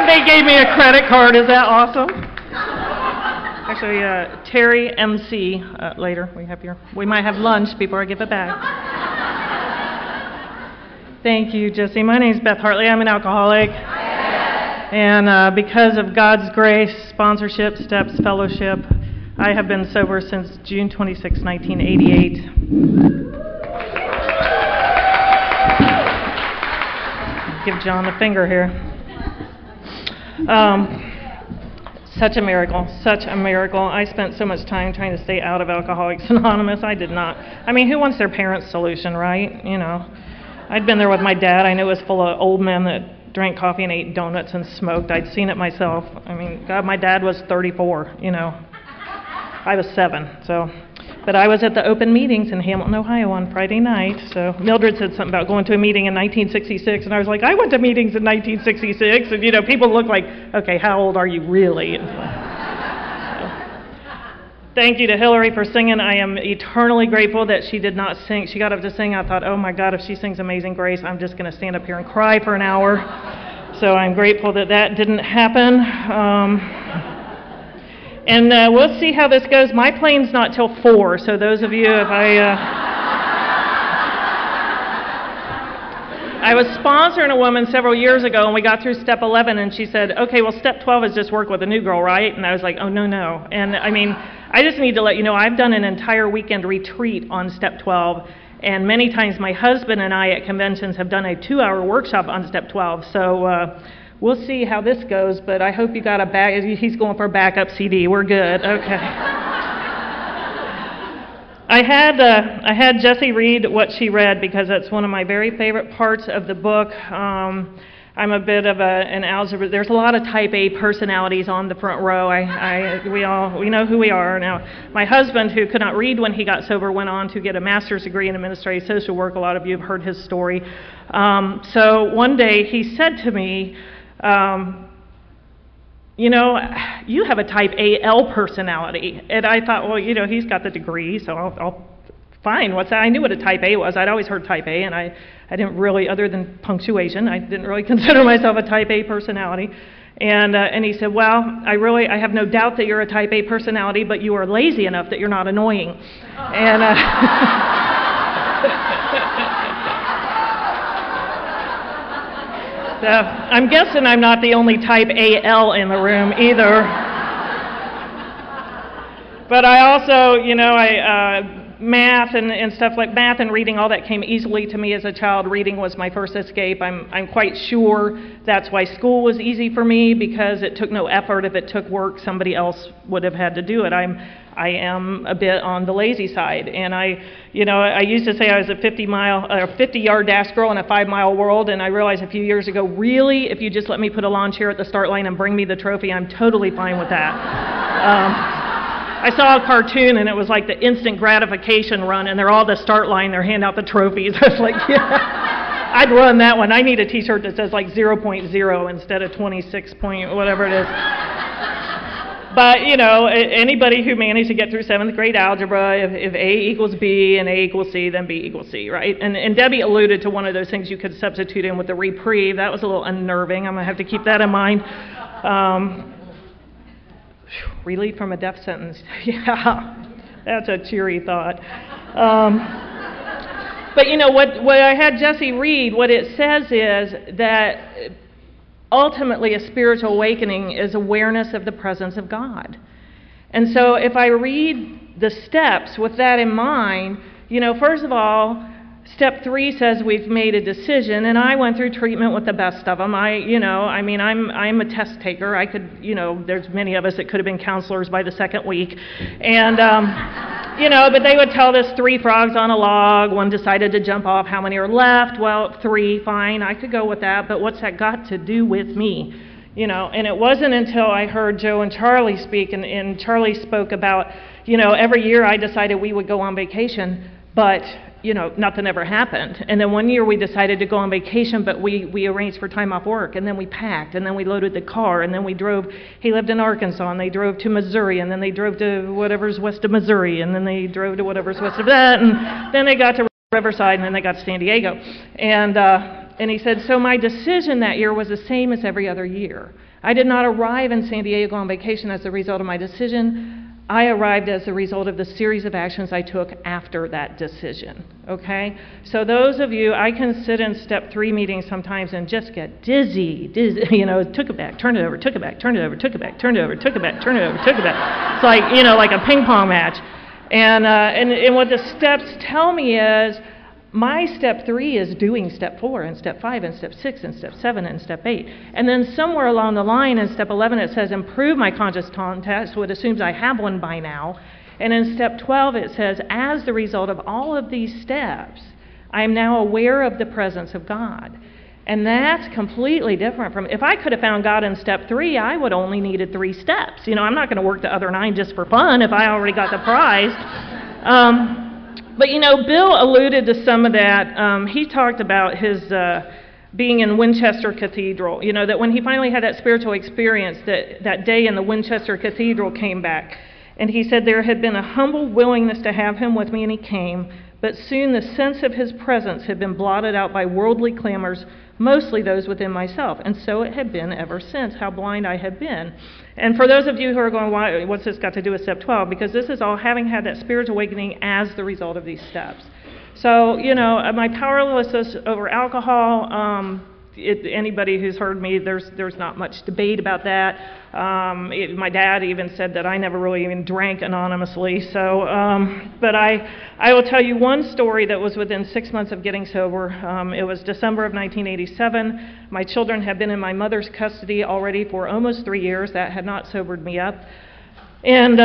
They gave me a credit card. Is that awesome? Actually, Terry MC later. We might have lunch before I give it back. Thank you, Jesse. My name's Beth Hartley. I'm an alcoholic. And because of God's grace, sponsorship, steps, fellowship, I have been sober since June 26, 1988. Give John the finger here. Such a miracle, such a miracle. I spent so much time trying to stay out of Alcoholics Anonymous. I did not. I mean, who wants their parents' solution, right? You know, I'd been there with my dad. I knew it was full of old men that drank coffee and ate donuts and smoked. I'd seen it myself. I mean, God, my dad was 34, you know. I was 7, so. But I was at the open meetings in Hamilton, Ohio on Friday night. So Mildred said something about going to a meeting in 1966, and I was like, I went to meetings in 1966, and you know, people look like, okay, how old are you really? Thank you to Hillary for singing. I am eternally grateful that she did not sing. She got up to sing. I thought, oh my God, if she sings Amazing Grace, I'm just going to stand up here and cry for an hour. So I'm grateful that that didn't happen. And we'll see how this goes. My plane's not till 4, so those of you, if I was sponsoring a woman several years ago, and we got through step 11, and she said, okay, well, step 12 is just work with a new girl, right? And I was like, oh, no. And I mean, I just need to let you know, I've done an entire weekend retreat on step 12, and many times my husband and I at conventions have done a 2-hour workshop on step 12, so we'll see how this goes, but I hope you got a back. He's going for a backup CD. We're good. Okay. I had Jessie read what she read because that's one of my very favorite parts of the book. I'm a bit of an algebra. There's a lot of type A personalities on the front row. We know who we are. Now, my husband, who could not read when he got sober, went on to get a master's degree in administrative social work. A lot of you have heard his story. So one day he said to me, you know, you have a type AL personality. And I thought, well, you know, he's got the degree, so I'll fine. What's that? I knew what a type A was. I'd always heard type A, and I didn't really, other than punctuation, I didn't really consider myself a type A personality. And he said, well, I have no doubt that you're a type A personality, but you are lazy enough that you're not annoying. And so I'm guessing I'm not the only type AL in the room either. But I also, you know, math and stuff like math and reading, all that came easily to me as a child. Reading was my first escape. I'm quite sure that's why school was easy for me, because it took no effort. If it took work, somebody else would have had to do it. I am a bit on the lazy side, and I used to say I was a 50-yard dash girl in a 5-mile world, and I realized a few years ago, really, if you just let me put a lawn chair at the start line and bring me the trophy, I'm totally fine with that. I saw a cartoon, and it was like the instant gratification run, and they're all at the start line, they're handing out the trophies. I was like, yeah, I'd run that one. I need a t-shirt that says like 0.0 instead of 26 point whatever it is. But, you know, anybody who managed to get through 7th grade algebra, if A equals B and A equals C, then B equals C, right? And Debbie alluded to one of those things you could substitute in with the reprieve. That was a little unnerving. I'm going to have to keep that in mind. Relief from a death sentence. Yeah, that's a cheery thought. But you know, what I had Jessie read, what it says is that ultimately a spiritual awakening is awareness of the presence of God. And so if I read the steps with that in mind, you know, first of all, step 3 says we've made a decision, and I went through treatment with the best of them. I'm a test taker. I could, you know, there's many of us that could have been counselors by the second week. And, you know, but they would tell us 3 frogs on a log, one decided to jump off, how many are left? Well, 3, fine, I could go with that, but what's that got to do with me? You know, and it wasn't until I heard Joe and Charlie speak, and Charlie spoke about, you know, every year I decided we would go on vacation, but you know, nothing ever happened. And then one year we decided to go on vacation, but we arranged for time off work, and then we packed, and then we loaded the car, and then we drove. He lived in Arkansas, and they drove to Missouri, and then they drove to whatever's west of Missouri, and then they drove to whatever's west of that, and then they got to Riverside, and then they got to San Diego. And he said, so my decision that year was the same as every other year. I did not arrive in San Diego on vacation as a result of my decision. I arrived as a result of the series of actions I took after that decision, okay? So those of you, I can sit in step 3 meetings sometimes and just get dizzy, you know, took it back, turn it over, took it back, turn it over, took it back, turn it over, took it back, turn it over, took it back. It's like, you know, like a ping pong match. And what the steps tell me is, my step 3 is doing step 4 and step 5 and step 6 and step 7 and step 8. And then somewhere along the line in step 11 it says improve my conscious contact, so it assumes I have one by now. And in step 12 it says as the result of all of these steps, I am now aware of the presence of God. And that's completely different from, if I could have found God in step 3, I would only needed 3 steps. You know, I'm not going to work the other 9 just for fun if I already got the prize. But, you know, Bill alluded to some of that. He talked about his being in Winchester Cathedral, you know, that when he finally had that spiritual experience, that day in the Winchester Cathedral came back. And he said there had been a humble willingness to have him with me, and he came. But soon the sense of his presence had been blotted out by worldly clamors, mostly those within myself. And so it had been ever since, how blind I had been. And for those of you who are going, what's this got to do with step 12? Because this is all having had that spiritual awakening as the result of these steps. So, you know, my powerlessness over alcohol, anybody who's heard me, there's not much debate about that. My dad even said that I never really even drank anonymously. So, but I will tell you one story that was within 6 months of getting sober. It was December of 1987. My children had been in my mother's custody already for almost 3 years. That had not sobered me up. And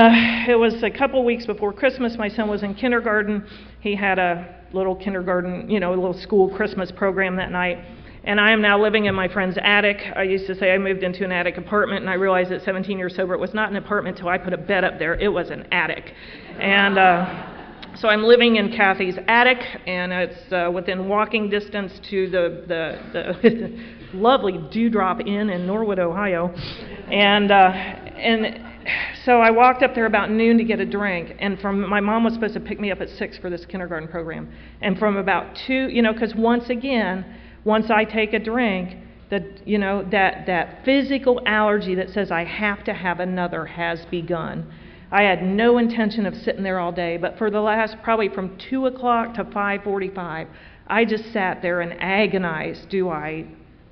it was a couple weeks before Christmas. My son was in kindergarten. He had a little kindergarten, you know, a little school Christmas program that night. And I am now living in my friend's attic. I used to say I moved into an attic apartment, and I realized at 17 years sober, it was not an apartment until I put a bed up there. It was an attic. And so I'm living in Kathy's attic, and it's within walking distance to the lovely Dewdrop Inn in Norwood, Ohio. And so I walked up there about noon to get a drink, and my mom was supposed to pick me up at 6 for this kindergarten program. And from about 2, you know, because once I take a drink, that physical allergy that says I have to have another has begun. I had no intention of sitting there all day, but for the last, probably from 2 o'clock to 5:45, I just sat there and agonized. Do I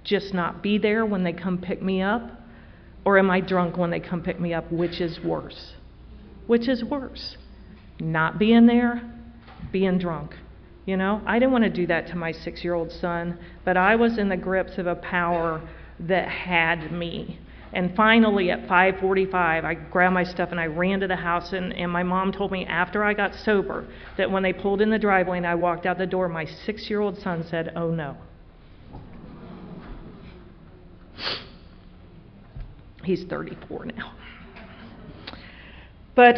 just not be there when they come pick me up? Or am I drunk when they come pick me up? Which is worse? Which is worse? Not being there, being drunk. You know, I didn't want to do that to my 6-year-old son, but I was in the grips of a power that had me. And finally, at 5:45, I grabbed my stuff and I ran to the house, and my mom told me after I got sober that when they pulled in the driveway and I walked out the door, my 6-year-old son said, "Oh no." He's 34 now. But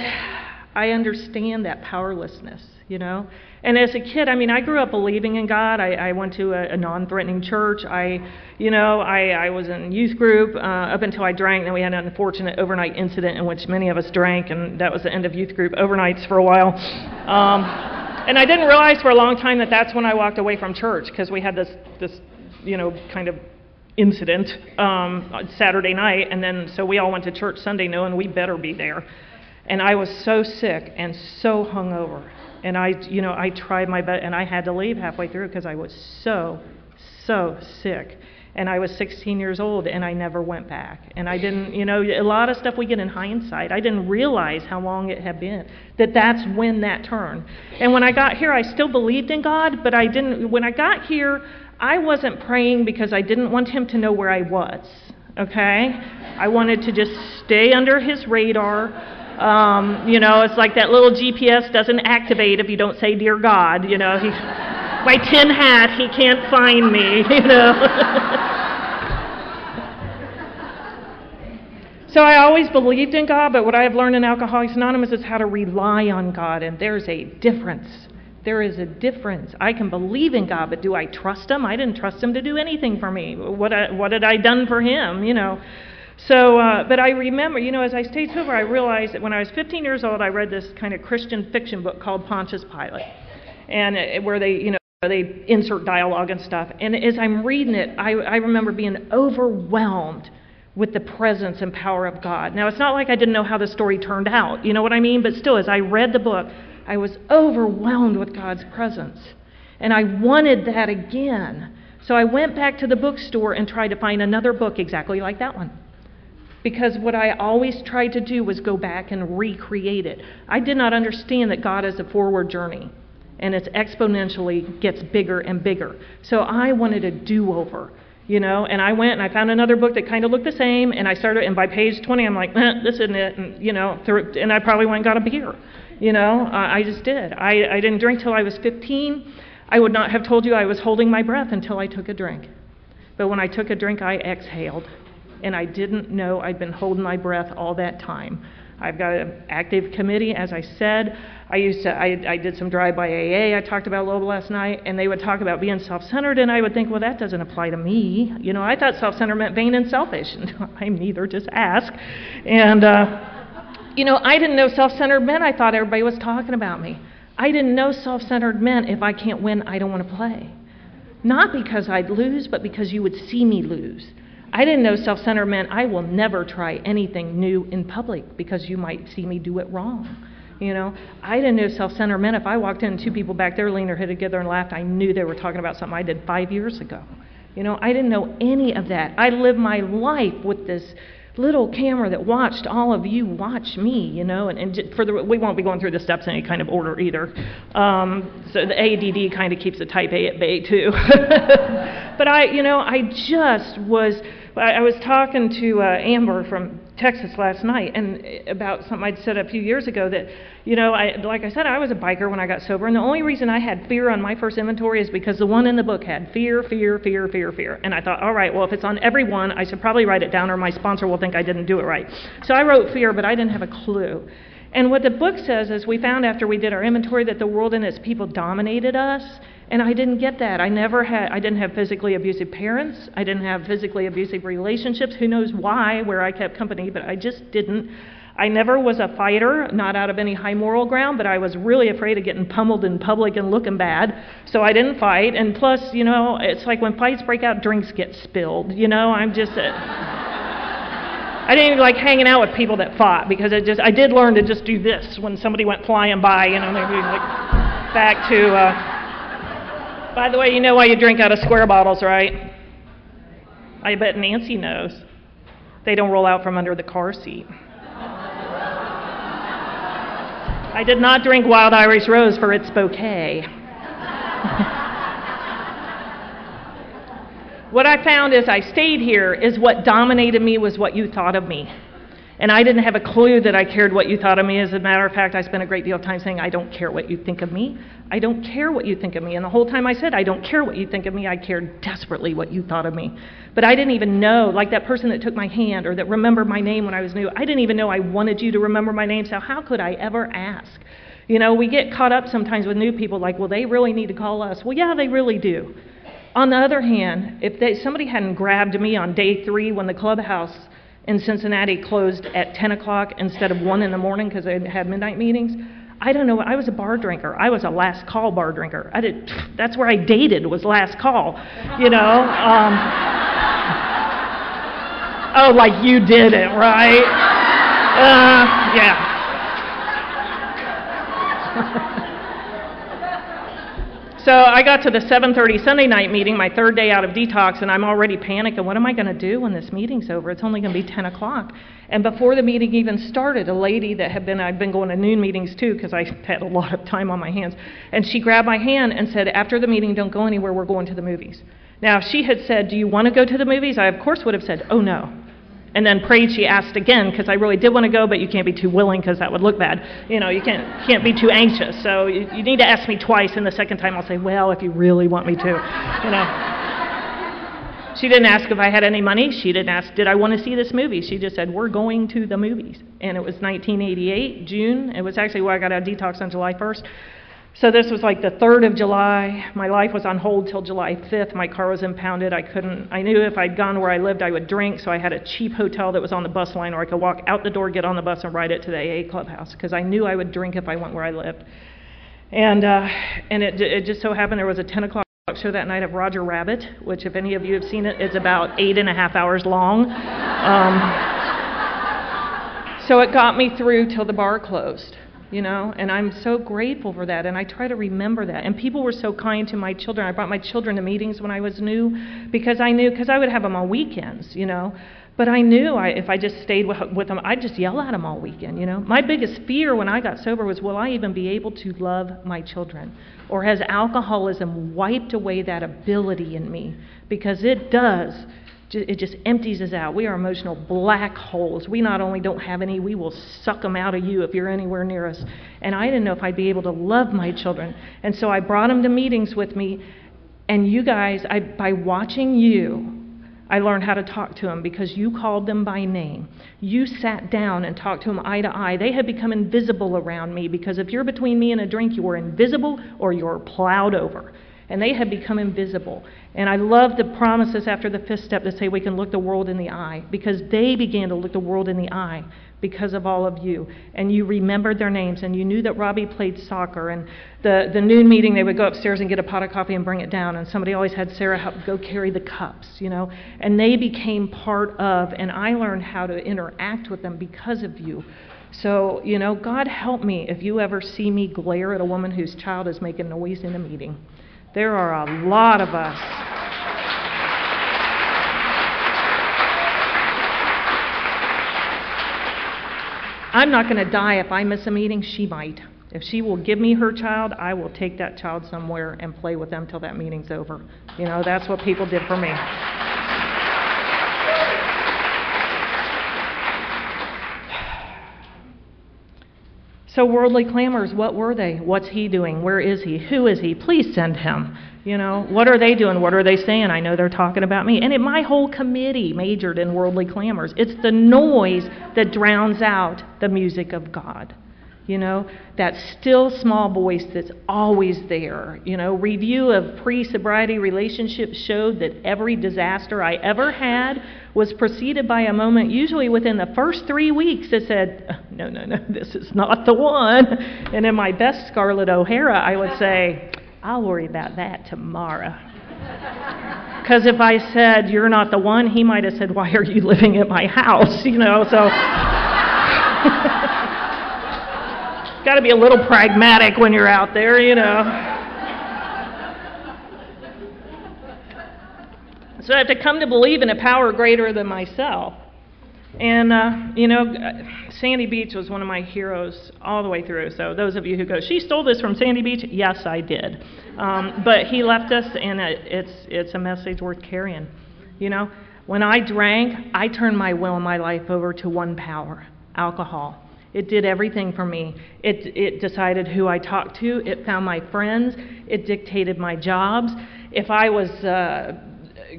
I understand that powerlessness, you know. And as a kid, I mean, I grew up believing in God. I went to a non-threatening church. I was in youth group up until I drank. Then we had an unfortunate overnight incident in which many of us drank, and that was the end of youth group overnights for a while. And I didn't realize for a long time that that's when I walked away from church, because we had this kind of incident Saturday night, and then so we all went to church Sunday knowing we better be there. And I was so sick and so hungover. And I tried my best, and I had to leave halfway through because I was so sick. And I was 16 years old, and I never went back. And I didn't, a lot of stuff we get in hindsight. I didn't realize how long it had been, that's when that turned. And when I got here, I still believed in God, but I didn't, when I got here, I wasn't praying because I didn't want him to know where I was, okay? I wanted to just stay under his radar. It's like that little GPS doesn't activate if you don't say, "Dear God," my tin hat, he can't find me, So I always believed in God, but what I have learned in Alcoholics Anonymous is how to rely on God, and there's a difference. There is a difference. I can believe in God, but do I trust him? I didn't trust him to do anything for me. What had I done for him, So, but I remember, as I stayed sober, I realized that when I was 15 years old, I read this kind of Christian fiction book called Pontius Pilate, and where they insert dialogue and stuff. And as I'm reading it, I remember being overwhelmed with the presence and power of God. Now, it's not like I didn't know how the story turned out, you know what I mean? But still, as I read the book, I was overwhelmed with God's presence. And I wanted that again. So I went back to the bookstore and tried to find another book exactly like that one. Because what I always tried to do was go back and recreate it. I did not understand that God is a forward journey, and it exponentially gets bigger and bigger. So I wanted a do-over, you know, and I went and I found another book that kind of looked the same, and I started, and by page 20, I'm like, this isn't it, and, you know, and I probably went and got a beer, you know, I just did. I didn't drink till I was 15. I would not have told you I was holding my breath until I took a drink. But when I took a drink, I exhaled, and I didn't know I'd been holding my breath all that time. I've got an active committee, as I said. I did some drive-by AA I talked about a little last night, and they would talk about being self-centered, and I would think, well, that doesn't apply to me. You know, I thought self-centered meant vain and selfish. I'm neither, just ask. And, you know, I didn't know self-centered meant I thought everybody was talking about me. I didn't know self-centered meant if I can't win, I don't want to play. Not because I'd lose, but because you would see me lose. I didn't know self-centered meant I will never try anything new in public because you might see me do it wrong. You know, I didn't know self-centered meant if I walked in and two people back there leaned their head together and laughed, I knew they were talking about something I did 5 years ago. You know, I didn't know any of that. I lived my life with this little camera that watched all of you watch me, you know, and we won't be going through the steps in any kind of order either. So the ADD kind of keeps the type A at bay too. But I was talking to Amber from Texas last night and about something I'd said a few years ago that, you know, like I said, I was a biker when I got sober, and the only reason I had fear on my first inventory is because the one in the book had fear, fear, fear, fear, fear. And I thought, all right, well, if it's on every one, I should probably write it down or my sponsor will think I didn't do it right. So I wrote fear, but I didn't have a clue. And what the book says is we found after we did our inventory that the world and its people dominated us, and I didn't get that. I didn't have physically abusive parents. I didn't have physically abusive relationships. Who knows why, where I kept company, but I just didn't. I never was a fighter, not out of any high moral ground, but I was really afraid of getting pummeled in public and looking bad, so I didn't fight. And plus, you know, it's like when fights break out, drinks get spilled. You know, I'm just... I didn't even like hanging out with people that fought because I did learn to just do this when somebody went flying by, you know, maybe like back to, by the way, you know why you drink out of square bottles, right? I bet Nancy knows. They don't roll out from under the car seat. I did not drink Wild Irish Rose for its bouquet. What I found as I stayed here is what dominated me was what you thought of me. And I didn't have a clue that I cared what you thought of me. As a matter of fact, I spent a great deal of time saying, I don't care what you think of me. I don't care what you think of me. And the whole time I said, I don't care what you think of me, I cared desperately what you thought of me. But I didn't even know, like that person that took my hand or that remembered my name when I was new, I didn't even know I wanted you to remember my name, so how could I ever ask? You know, we get caught up sometimes with new people like, well, they really need to call us. Well, yeah, they really do. On the other hand, if somebody hadn't grabbed me on day 3 when the clubhouse in Cincinnati closed at 10 o'clock instead of 1 in the morning because they had midnight meetings, I don't know, I was a bar drinker. I was a last call bar drinker. That's where I dated, was last call, you know. Oh, like you did it, right? Yeah. So I got to the 7:30 Sunday night meeting, my 3rd day out of detox, and I'm already panicking. What am I going to do when this meeting's over? It's only going to be 10 o'clock. And before the meeting even started, a lady that I've been going to noon meetings too because I had a lot of time on my hands, and she grabbed my hand and said, after the meeting, don't go anywhere, we're going to the movies. Now, if she had said, do you want to go to the movies? I, of course, would have said, oh, no. And then prayed she asked again because I really did want to go, but you can't be too willing because that would look bad. You know, you can't be too anxious. So you need to ask me twice, and the second time I'll say, well, if you really want me to, you know. She didn't ask if I had any money. She didn't ask, did I want to see this movie? She just said, we're going to the movies. And it was 1988, June. It was actually where I got out of detox on July 1st. So this was like the 3rd of July. My life was on hold till July 5th. My car was impounded. I knew if I'd gone where I lived, I would drink, so I had a cheap hotel that was on the bus line, or I could walk out the door, get on the bus, and ride it to the AA clubhouse, because I knew I would drink if I went where I lived. And it just so happened there was a 10 o'clock show that night of Roger Rabbit, which if any of you have seen it, it's about 8.5 hours long. So it got me through till the bar closed, and I'm so grateful for that, and I try to remember that. And people were so kind to my children. I brought my children to meetings when I was new because I would have them on weekends, But I knew if I just stayed with them, I'd just yell at them all weekend, My biggest fear when I got sober was, will I even be able to love my children? Or has alcoholism wiped away that ability in me? Because it does. It just empties us out. We are emotional black holes. We not only don't have any, we will suck them out of you if you're anywhere near us. And I didn't know if I'd be able to love my children. And so I brought them to meetings with me. And you guys, by watching you, I learned how to talk to them because you called them by name. You sat down and talked to them eye to eye. They had become invisible around me because if you're between me and a drink, you are invisible or you're plowed over. And they had become invisible. And I love the promises after the fifth step that say we can look the world in the eye, because they began to look the world in the eye because of all of you. And you remembered their names, and you knew that Robbie played soccer. And the noon meeting, they would go upstairs and get a pot of coffee and bring it down, and somebody always had Sarah help go carry the cups, And they became part of, and I learned how to interact with them because of you. So, God help me if you ever see me glare at a woman whose child is making noise in a meeting. There are a lot of us. I'm not going to die if I miss a meeting. She might. If she will give me her child, I will take that child somewhere and play with them till that meeting's over. That's what people did for me. So worldly clamors, what were they? What's he doing? Where is he? Who is he? Please send him. What are they doing? What are they saying? I know they're talking about me. And my whole committee majored in worldly clamors. It's the noise that drowns out the music of God. That still small voice that's always there. Review of pre-sobriety relationships showed that every disaster I ever had was preceded by a moment, usually within the first 3 weeks, that said, no, this is not the one. And in my best Scarlett O'Hara, I would say, I'll worry about that tomorrow. Because if I said, you're not the one, he might have said, why are you living at my house? So... Got to be a little pragmatic when you're out there, So I have to come to believe in a power greater than myself. And, Sandy Beach was one of my heroes all the way through. So those of you who go, she stole this from Sandy Beach? Yes, I did. But he left us, and it's a message worth carrying. When I drank, I turned my will and my life over to one power, alcohol. It did everything for me. It decided who I talked to. It found my friends. It dictated my jobs. If I was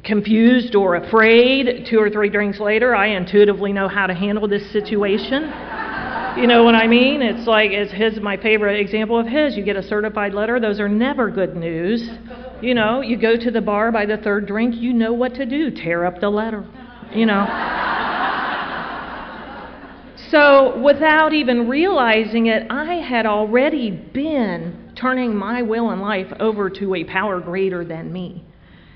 confused or afraid, 2 or 3 drinks later, I intuitively know how to handle this situation. You know what I mean? It's like, my favorite example of his. You get a certified letter. Those are never good news. You go to the bar by the 3rd drink. You know what to do. Tear up the letter. So without even realizing it, I had already been turning my will and life over to a power greater than me.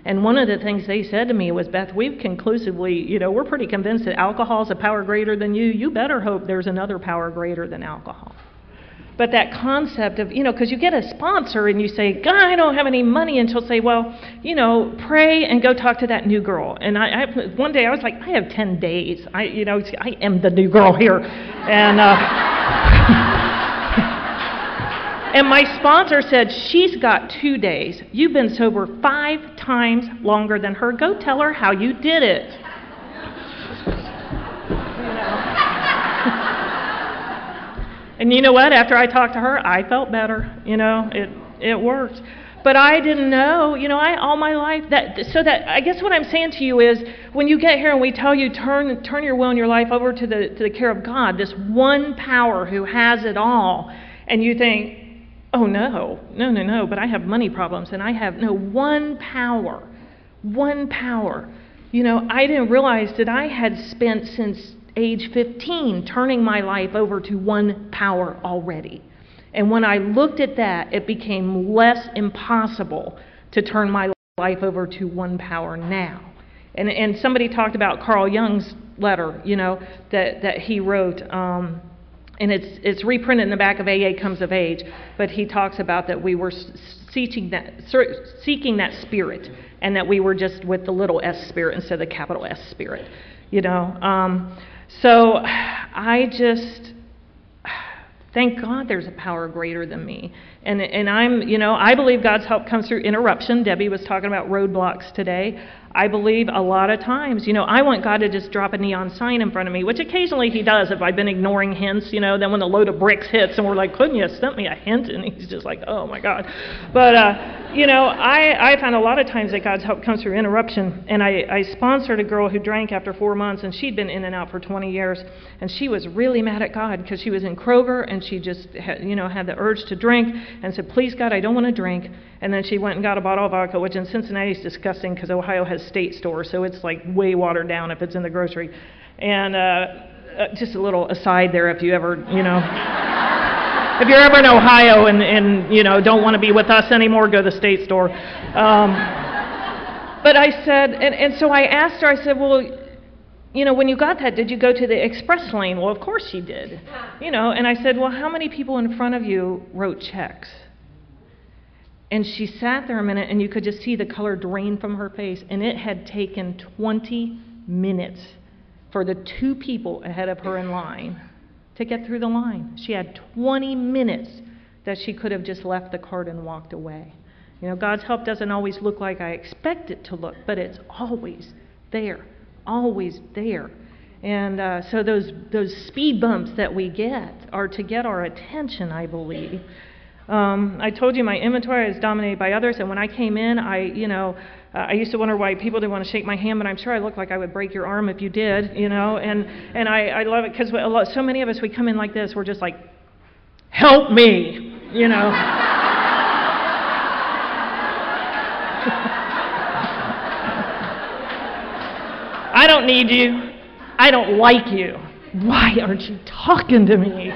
And one of the things they said to me was, Beth, we've conclusively, we're pretty convinced that alcohol is a power greater than you. You better hope there's another power greater than alcohol. But that concept of, because you get a sponsor and you say, God, I don't have any money. And she'll say, well, pray and go talk to that new girl. And one day I was like, I have 10 days. I am the new girl here. And and my sponsor said, she's got 2 days. You've been sober 5 times longer than her. Go tell her how you did it. And you know what? After I talked to her, I felt better. It worked. But I didn't know, all my life. I guess what I'm saying to you is, when you get here and we tell you turn your will and your life over to the care of God, this one power who has it all, and you think, oh no, but I have money problems, and I have one power. I didn't realize that I had spent since age 15 turning my life over to one power already. And when I looked at that, it became less impossible to turn my life over to one power now. And somebody talked about Carl Jung's letter, that he wrote, and it's reprinted in the back of AA Comes of Age, but he talks about that we were seeking that spirit, and that we were just with the little s spirit instead of the capital S spirit, So I just thank God there's a power greater than me. And I'm, I believe God's help comes through interruption. Debbie was talking about roadblocks today. I believe a lot of times, I want God to just drop a neon sign in front of me, which occasionally he does if I've been ignoring hints, then when the load of bricks hits and we're like, couldn't you have sent me a hint? And he's just like, oh my God. But, I found a lot of times that God's help comes through interruption. And I sponsored a girl who drank after 4 months, and she'd been in and out for 20 years. And she was really mad at God because she was in Kroger and she just had, had the urge to drink and said, please God, I don't want to drink. And then she went and got a bottle of vodka, which in Cincinnati is disgusting because Ohio has state stores, so it's like way watered down if it's in the grocery. And just a little aside there, if you ever, if you're ever in Ohio and don't want to be with us anymore, go to the state store. But I said, and so I asked her, I said, well, when you got that, did you go to the express lane? Well, of course she did. And I said, well, how many people in front of you wrote checks? And she sat there a minute, and you could just see the color drain from her face. And it had taken 20 minutes for the 2 people ahead of her in line to get through the line. She had 20 minutes that she could have just left the cart and walked away. God's help doesn't always look like I expect it to look, but it's always there, always there. And so those speed bumps that we get are to get our attention, I believe. I told you my inventory is dominated by others, and when I came in, I used to wonder why people didn't want to shake my hand, but I'm sure I looked like I would break your arm if you did, and I love it because so many of us, we come in like this, we're just like, help me, I don't need you. I don't like you. Why aren't you talking to me?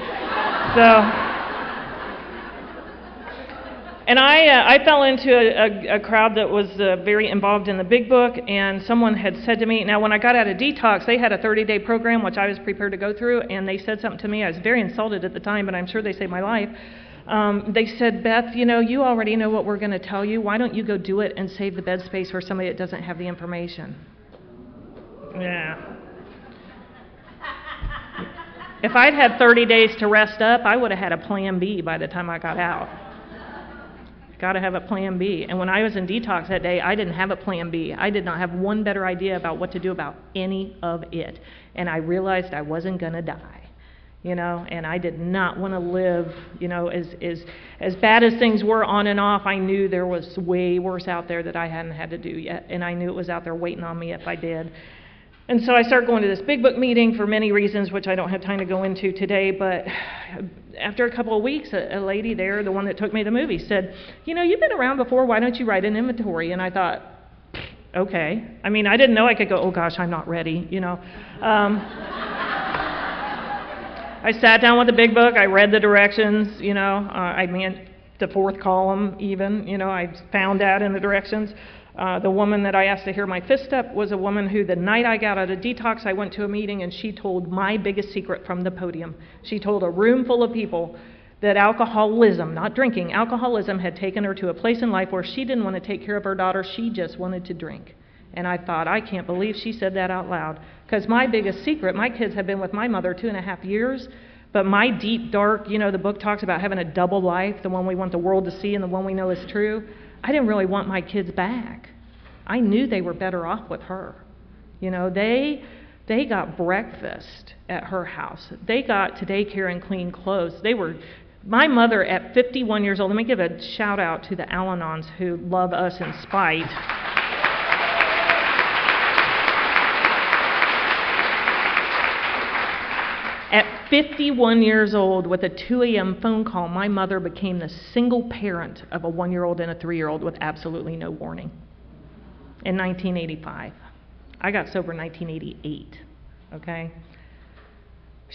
And I fell into a crowd that was very involved in the big book, and someone had said to me, now when I got out of detox, they had a 30-day program, which I was prepared to go through, and they said something to me. I was very insulted at the time, but I'm sure they saved my life. They said, Beth, you already know what we're going to tell you. Why don't you go do it and save the bed space for somebody that doesn't have the information? Yeah. If I'd had 30 days to rest up, I would have had a plan B by the time I got out. Got to have a plan B. And when I was in detox that day, I didn't have a plan B. I did not have one better idea about what to do about any of it. And I realized I wasn't going to die, and I did not want to live, as bad as things were on and off. I knew there was way worse out there that I hadn't had to do yet. And I knew it was out there waiting on me if I did. And so I started going to this big book meeting for many reasons, which I don't have time to go into today. But after a couple of weeks, a lady there, the one that took me to the movie, said, you've been around before. Why don't you write an inventory? And I thought, okay. I mean, I didn't know I could go, oh, gosh, I'm not ready, I sat down with the big book. I read the directions, I mean, the 4th column even, I found that in the directions. The woman that I asked to hear my 5th step was a woman who, the night I got out of detox, I went to a meeting and she told my biggest secret from the podium. She told a room full of people that alcoholism, not drinking, alcoholism had taken her to a place in life where she didn't want to take care of her daughter. She just wanted to drink. And I thought, I can't believe she said that out loud. Because my biggest secret, my kids have been with my mother 2.5 years, but my deep, dark, the book talks about having a double life, the one we want the world to see and the one we know is true. I didn't really want my kids back. I knew they were better off with her. They got breakfast at her house. They got to daycare and clean clothes. My mother at 51 years old, let me give a shout out to the Al-Anons who love us in spite. At 51 years old, with a 2 a.m. phone call, my mother became the single parent of a 1-year-old and a 3-year-old with absolutely no warning. In 1985. I got sober in 1988, okay?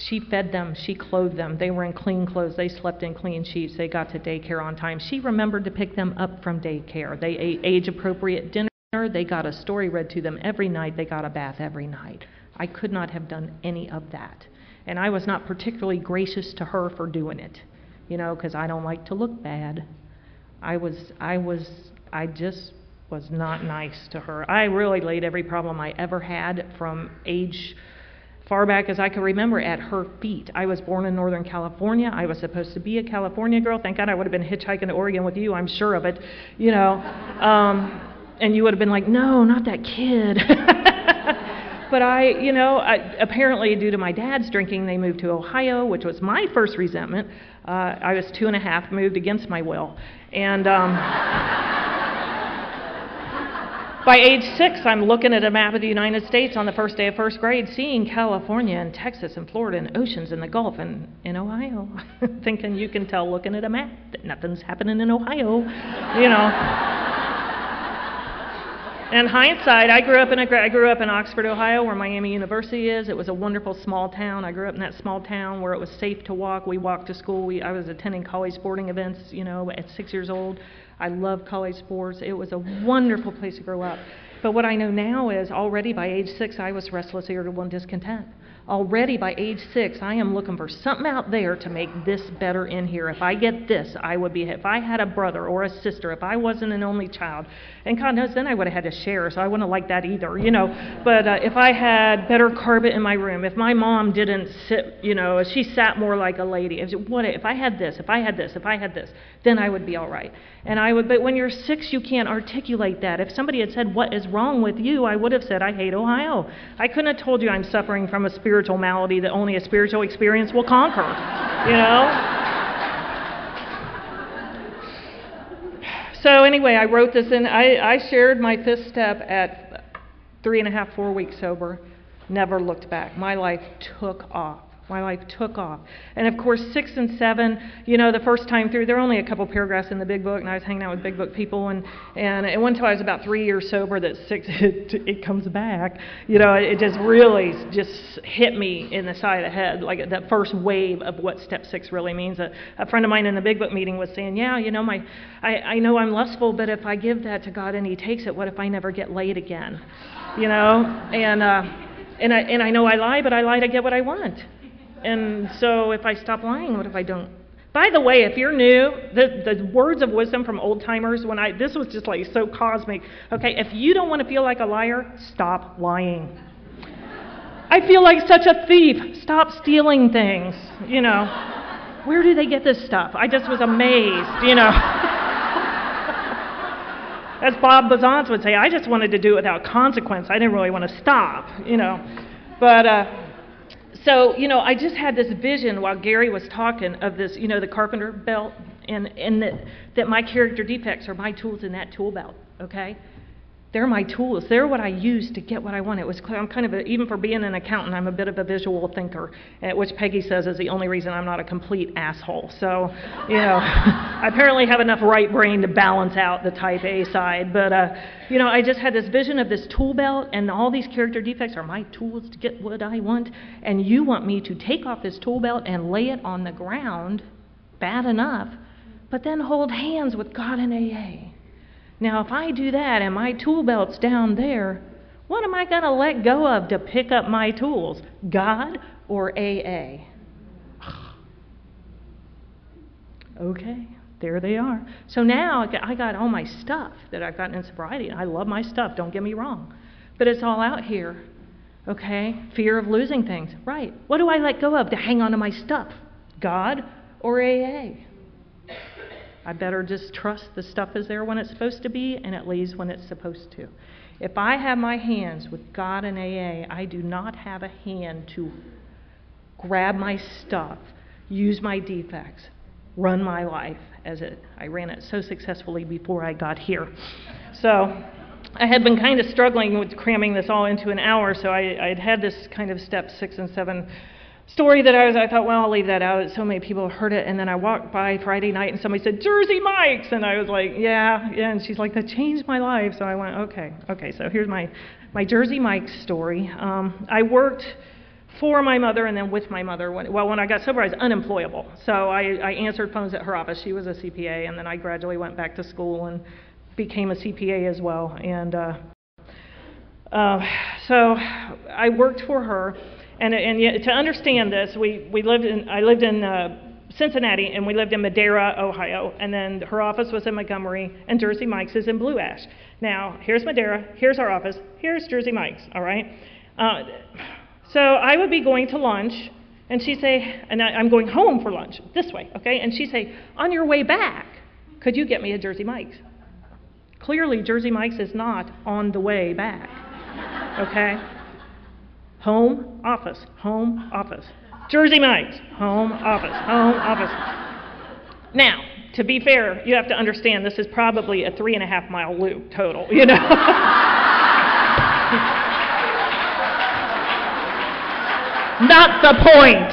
She fed them, she clothed them, they were in clean clothes, they slept in clean sheets, they got to daycare on time. She remembered to pick them up from daycare. They ate age-appropriate dinner, they got a story read to them every night, they got a bath every night. I could not have done any of that. And I was not particularly gracious to her for doing it, because I don't like to look bad. I just was not nice to her. I really laid every problem I ever had from age far back as I can remember at her feet. I was born in Northern California. I was supposed to be a California girl. Thank God I would have been hitchhiking to Oregon with you, I'm sure of it, and you would have been like, no, not that kid. But apparently due to my dad's drinking, they moved to Ohio, which was my first resentment. I was 2.5, moved against my will. And by age 6, I'm looking at a map of the United States on the first day of first grade, seeing California and Texas and Florida and oceans and the Gulf and in Ohio, thinking you can tell looking at a map that nothing's happening in Ohio, In hindsight, I grew up in Oxford, Ohio, where Miami University is. It was a wonderful small town. I grew up in that small town where it was safe to walk. We walked to school. I was attending college sporting events, at 6 years old. I loved college sports. It was a wonderful place to grow up. But what I know now is already by age 6, I was restless, irritable, and discontent. Already by age 6, I am looking for something out there to make this better in here. If I get this, I would be, if I had a brother or a sister, if I wasn't an only child, and God knows then I would have had to share, so I wouldn't have liked that either, But if I had better carpet in my room, if my mom didn't sit, if she sat more like a lady, if I had this, then I would be all right. But when you're 6, you can't articulate that. If somebody had said, what is wrong with you, I would have said, I hate Ohio. I couldn't have told you I'm suffering from a spiritual malady that only a spiritual experience will conquer, So anyway, I wrote this in. I shared my 5th step at 3.5, 4 weeks sober. Never looked back. My life took off. And of course, 6 and 7, the first time through, there are only a couple paragraphs in the big book, and I was hanging out with big book people, and it wasn't until I was about 3 years sober that 6, it comes back. It just really just hit me in the side of the head, like that first wave of what step 6 really means. A friend of mine in the big book meeting was saying, I know I'm lustful, but if I give that to God and He takes it, what if I never get laid again? And I know I lie, but I lie to get what I want. And so if I stop lying, what if I don't? By the way, if you're new, the words of wisdom from old timers, this was just like so cosmic. Okay, if you don't want to feel like a liar, stop lying. I feel like such a thief. Stop stealing things. Where do they get this stuff? I just was amazed, As Bob Bazance would say, I just wanted to do it without consequence. I didn't really want to stop, But so, I just had this vision while Gary was talking of this, the carpenter belt, and that my character defects are my tools in that tool belt, okay? They're my tools. They're what I use to get what I want. I'm kind of, even for being an accountant, I'm a bit of a visual thinker, which Peggy says is the only reason I'm not a complete asshole. So, I apparently have enough right brain to balance out the type A side. But, I just had this vision of this tool belt, and all these character defects are my tools to get what I want. And you want me to take off this tool belt and lay it on the ground, bad enough, but then hold hands with God and AA. Now, if I do that and my tool belt's down there, what am I going to let go of to pick up my tools? God or AA? Okay, there they are. So now I got all my stuff that I've gotten in sobriety. I love my stuff, don't get me wrong. But it's all out here, okay? Fear of losing things. Right. What do I let go of to hang on to my stuff? God or AA? I better just trust the stuff is there when it's supposed to be, and it leaves when it's supposed to. If I have my hands with God and AA, I do not have a hand to grab my stuff, use my defects, run my life I ran it so successfully before I got here. So I had been kind of struggling with cramming this all into an hour, so I'd had this kind of step 6 and 7 story that I thought, well, I'll leave that out. So many people have heard it. And then I walked by Friday night and somebody said, Jersey Mike's. And I was like, yeah. And she's like, that changed my life. So I went, okay. So here's my Jersey Mike's story. I worked for my mother and then with my mother. When I got sober, I was unemployable. So I answered phones at her office. She was a CPA, and then I gradually went back to school and became a CPA as well. And so I worked for her. And yet, to understand this, I lived in Cincinnati, and we lived in Madera, Ohio. And then her office was in Montgomery, and Jersey Mike's is in Blue Ash. Now, here's Madera, here's our office, here's Jersey Mike's, all right? So I would be going to lunch, and she'd say, and I'm going home for lunch, this way, okay? And she'd say, on your way back, could you get me a Jersey Mike's? Clearly, Jersey Mike's is not on the way back, okay? Home, office, home, office. Jersey Mike's, home, office, home, office. Now, to be fair, you have to understand this is probably a 3.5-mile loop total, you know? Not the point.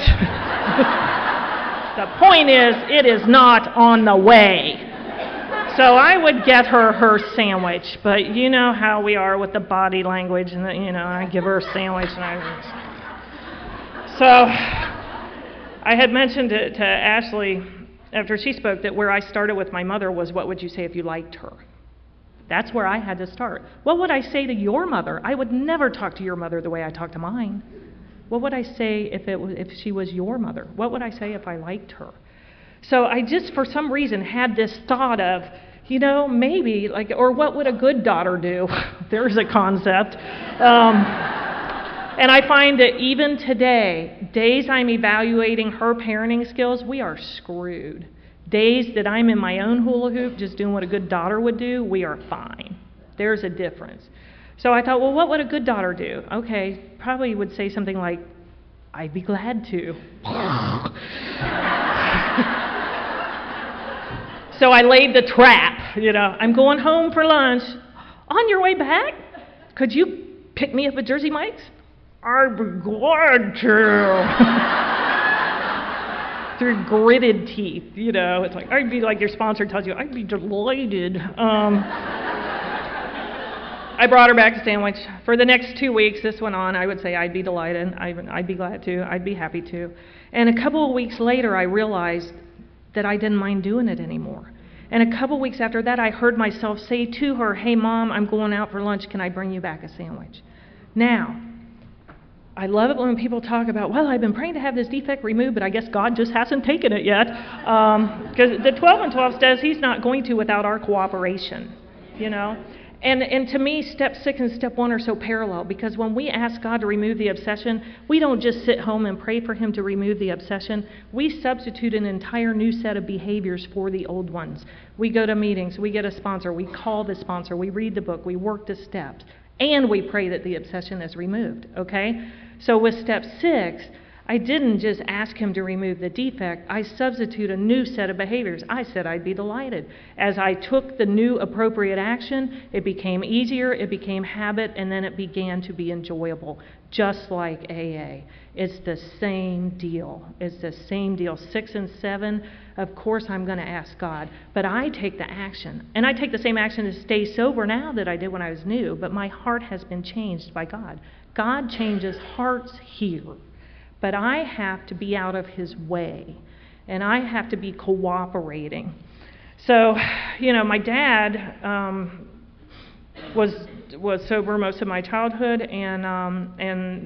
The point is, it is not on the way. So I would get her sandwich, but you know how we are with the body language, and I give her a sandwich, and so I had mentioned to Ashley after she spoke that where I started with my mother was, what would you say if you liked her? That's where I had to start. What would I say to your mother? I would never talk to your mother the way I talk to mine. What would I say if she was your mother? What would I say if I liked her? So I just, for some reason, had this thought of, maybe, or what would a good daughter do? There's a concept. And I find that even today, days I'm evaluating her parenting skills, we are screwed. Days that I'm in my own hula hoop, just doing what a good daughter would do, we are fine. There's a difference. So I thought, well, what would a good daughter do? Okay, probably would say something like, I'd be glad to. So I laid the trap, I'm going home for lunch. On your way back, could you pick me up at Jersey Mike's? I'd be glad to. Through gritted teeth, it's like, I'd be like your sponsor tells you, I'd be delighted. I brought her back a sandwich. For the next 2 weeks, this went on. I would say, I'd be delighted. I'd be glad to. I'd be happy to. And a couple of weeks later, I realized that I didn't mind doing it anymore. And a couple of weeks after that, I heard myself say to her, hey, Mom, I'm going out for lunch. Can I bring you back a sandwich? Now, I love it when people talk about, well, I've been praying to have this defect removed, but I guess God just hasn't taken it yet. Because the 12 and 12 says He's not going to without our cooperation, And to me, step 6 and step 1 are so parallel, because when we ask God to remove the obsession, we don't just sit home and pray for Him to remove the obsession. We substitute an entire new set of behaviors for the old ones. We go to meetings, we get a sponsor, we call the sponsor, we read the book, we work the steps, and we pray that the obsession is removed, okay? So with step 6, I didn't just ask Him to remove the defect. I substitute a new set of behaviors. I said I'd be delighted. As I took the new appropriate action, it became easier, it became habit, and then it began to be enjoyable, just like AA. It's the same deal. It's the same deal. 6 and 7, of course I'm going to ask God, but I take the action. And I take the same action to stay sober now that I did when I was new, but my heart has been changed by God. God changes hearts here. But I have to be out of His way, and I have to be cooperating. So, my dad was sober most of my childhood, and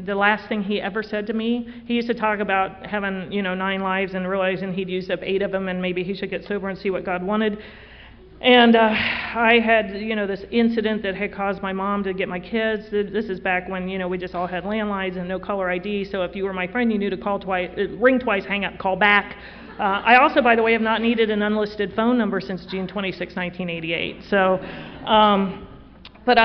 the last thing he ever said to me, he used to talk about having 9 lives and realizing he'd used up 8 of them, and maybe he should get sober and see what God wanted. And I had, this incident that had caused my mom to get my kids. This is back when, we just all had landlines and no caller ID. So if you were my friend, you knew to call twice, ring twice, hang up, call back. I also, by the way, have not needed an unlisted phone number since June 26, 1988. So, but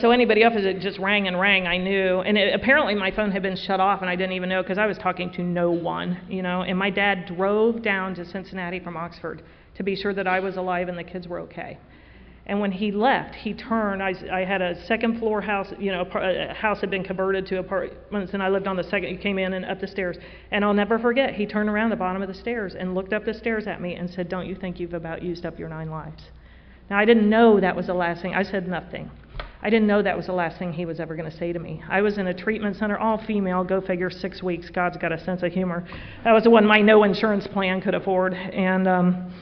so anybody else that just rang and rang, I knew. And apparently my phone had been shut off, and I didn't even know because I was talking to no one, And my dad drove down to Cincinnati from Oxford to be sure that I was alive and the kids were okay. And when he left, he turned. I had a second floor house, a house had been converted to apartments, and I lived on the second. He came in and up the stairs. And I'll never forget, he turned around the bottom of the stairs and looked up the stairs at me and said, don't you think you've about used up your 9 lives? Now, I didn't know that was the last thing. I said nothing. I didn't know that was the last thing he was ever going to say to me. I was in a treatment center, all female, go figure, 6 weeks. God's got a sense of humor. That was the one my no insurance plan could afford. And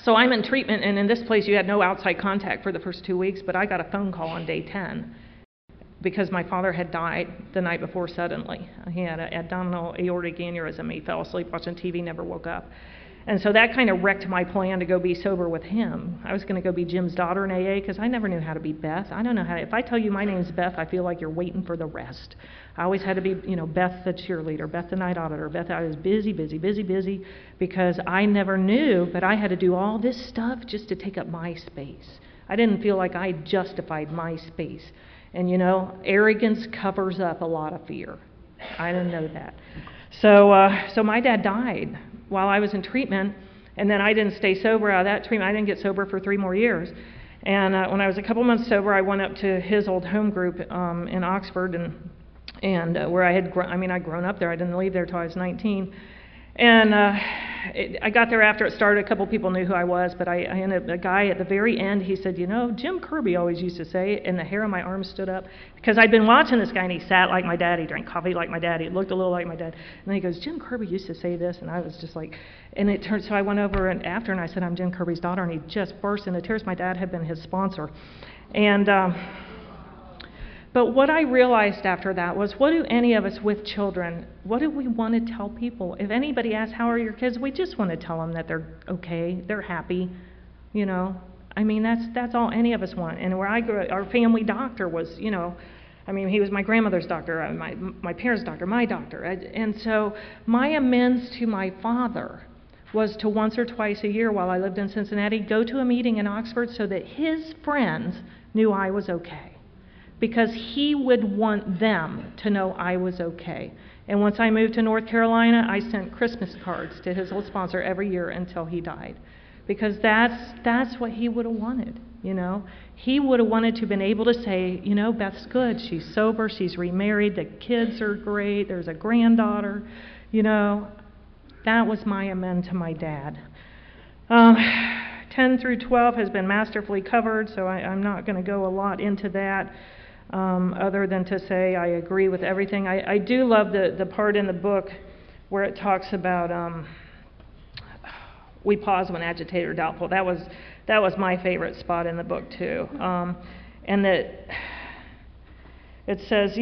so I'm in treatment, and in this place you had no outside contact for the first 2 weeks, but I got a phone call on day 10 because my father had died the night before suddenly. He had an abdominal aortic aneurysm. He fell asleep watching TV, never woke up. And so that kind of wrecked my plan to go be sober with him. I was going to go be Jim's daughter in AA because I never knew how to be Beth. I don't know how to, if I tell you my name's Beth, I feel like you're waiting for the rest. I always had to be, Beth the cheerleader, Beth the night auditor, Beth, I was busy because I never knew, but I had to do all this stuff just to take up my space. I didn't feel like I justified my space. And arrogance covers up a lot of fear. I didn't know that. So my dad died while I was in treatment, and then I didn't stay sober out of that treatment. I didn't get sober for 3 more years. And when I was a couple months sober, I went up to his old home group in Oxford, and where I'd grown up there. I didn't leave there till I was 19. And I got there after it started. A couple people knew who I was, but I ended up, a guy at the very end, he said, Jim Kirby always used to say, and the hair on my arm stood up, because I'd been watching this guy, and he sat like my dad, he drank coffee like my dad, he looked a little like my dad, and then he goes, Jim Kirby used to say this, and I was just like, and it turned, so I went over and after, and I said, I'm Jim Kirby's daughter, and he just burst into tears. My dad had been his sponsor. And but what I realized after that was, what do any of us with children, what do we want to tell people? If anybody asks, how are your kids? We just want to tell them that they're okay, they're happy, that's all any of us want. And where I grew up, our family doctor was, he was my grandmother's doctor, my parents' doctor, my doctor. And so my amends to my father was to once or twice a year while I lived in Cincinnati, go to a meeting in Oxford so that his friends knew I was okay. Because he would want them to know I was okay. And once I moved to North Carolina, I sent Christmas cards to his old sponsor every year until he died. Because that's what he would have wanted, He would have wanted to have been able to say, Beth's good, she's sober, she's remarried, the kids are great, there's a granddaughter, That was my amend to my dad. 10 through 12 has been masterfully covered, so I'm not going to go a lot into that. Other than to say I agree with everything. I do love the part in the book where it talks about we pause when agitated or doubtful. That was my favorite spot in the book too. And that it says,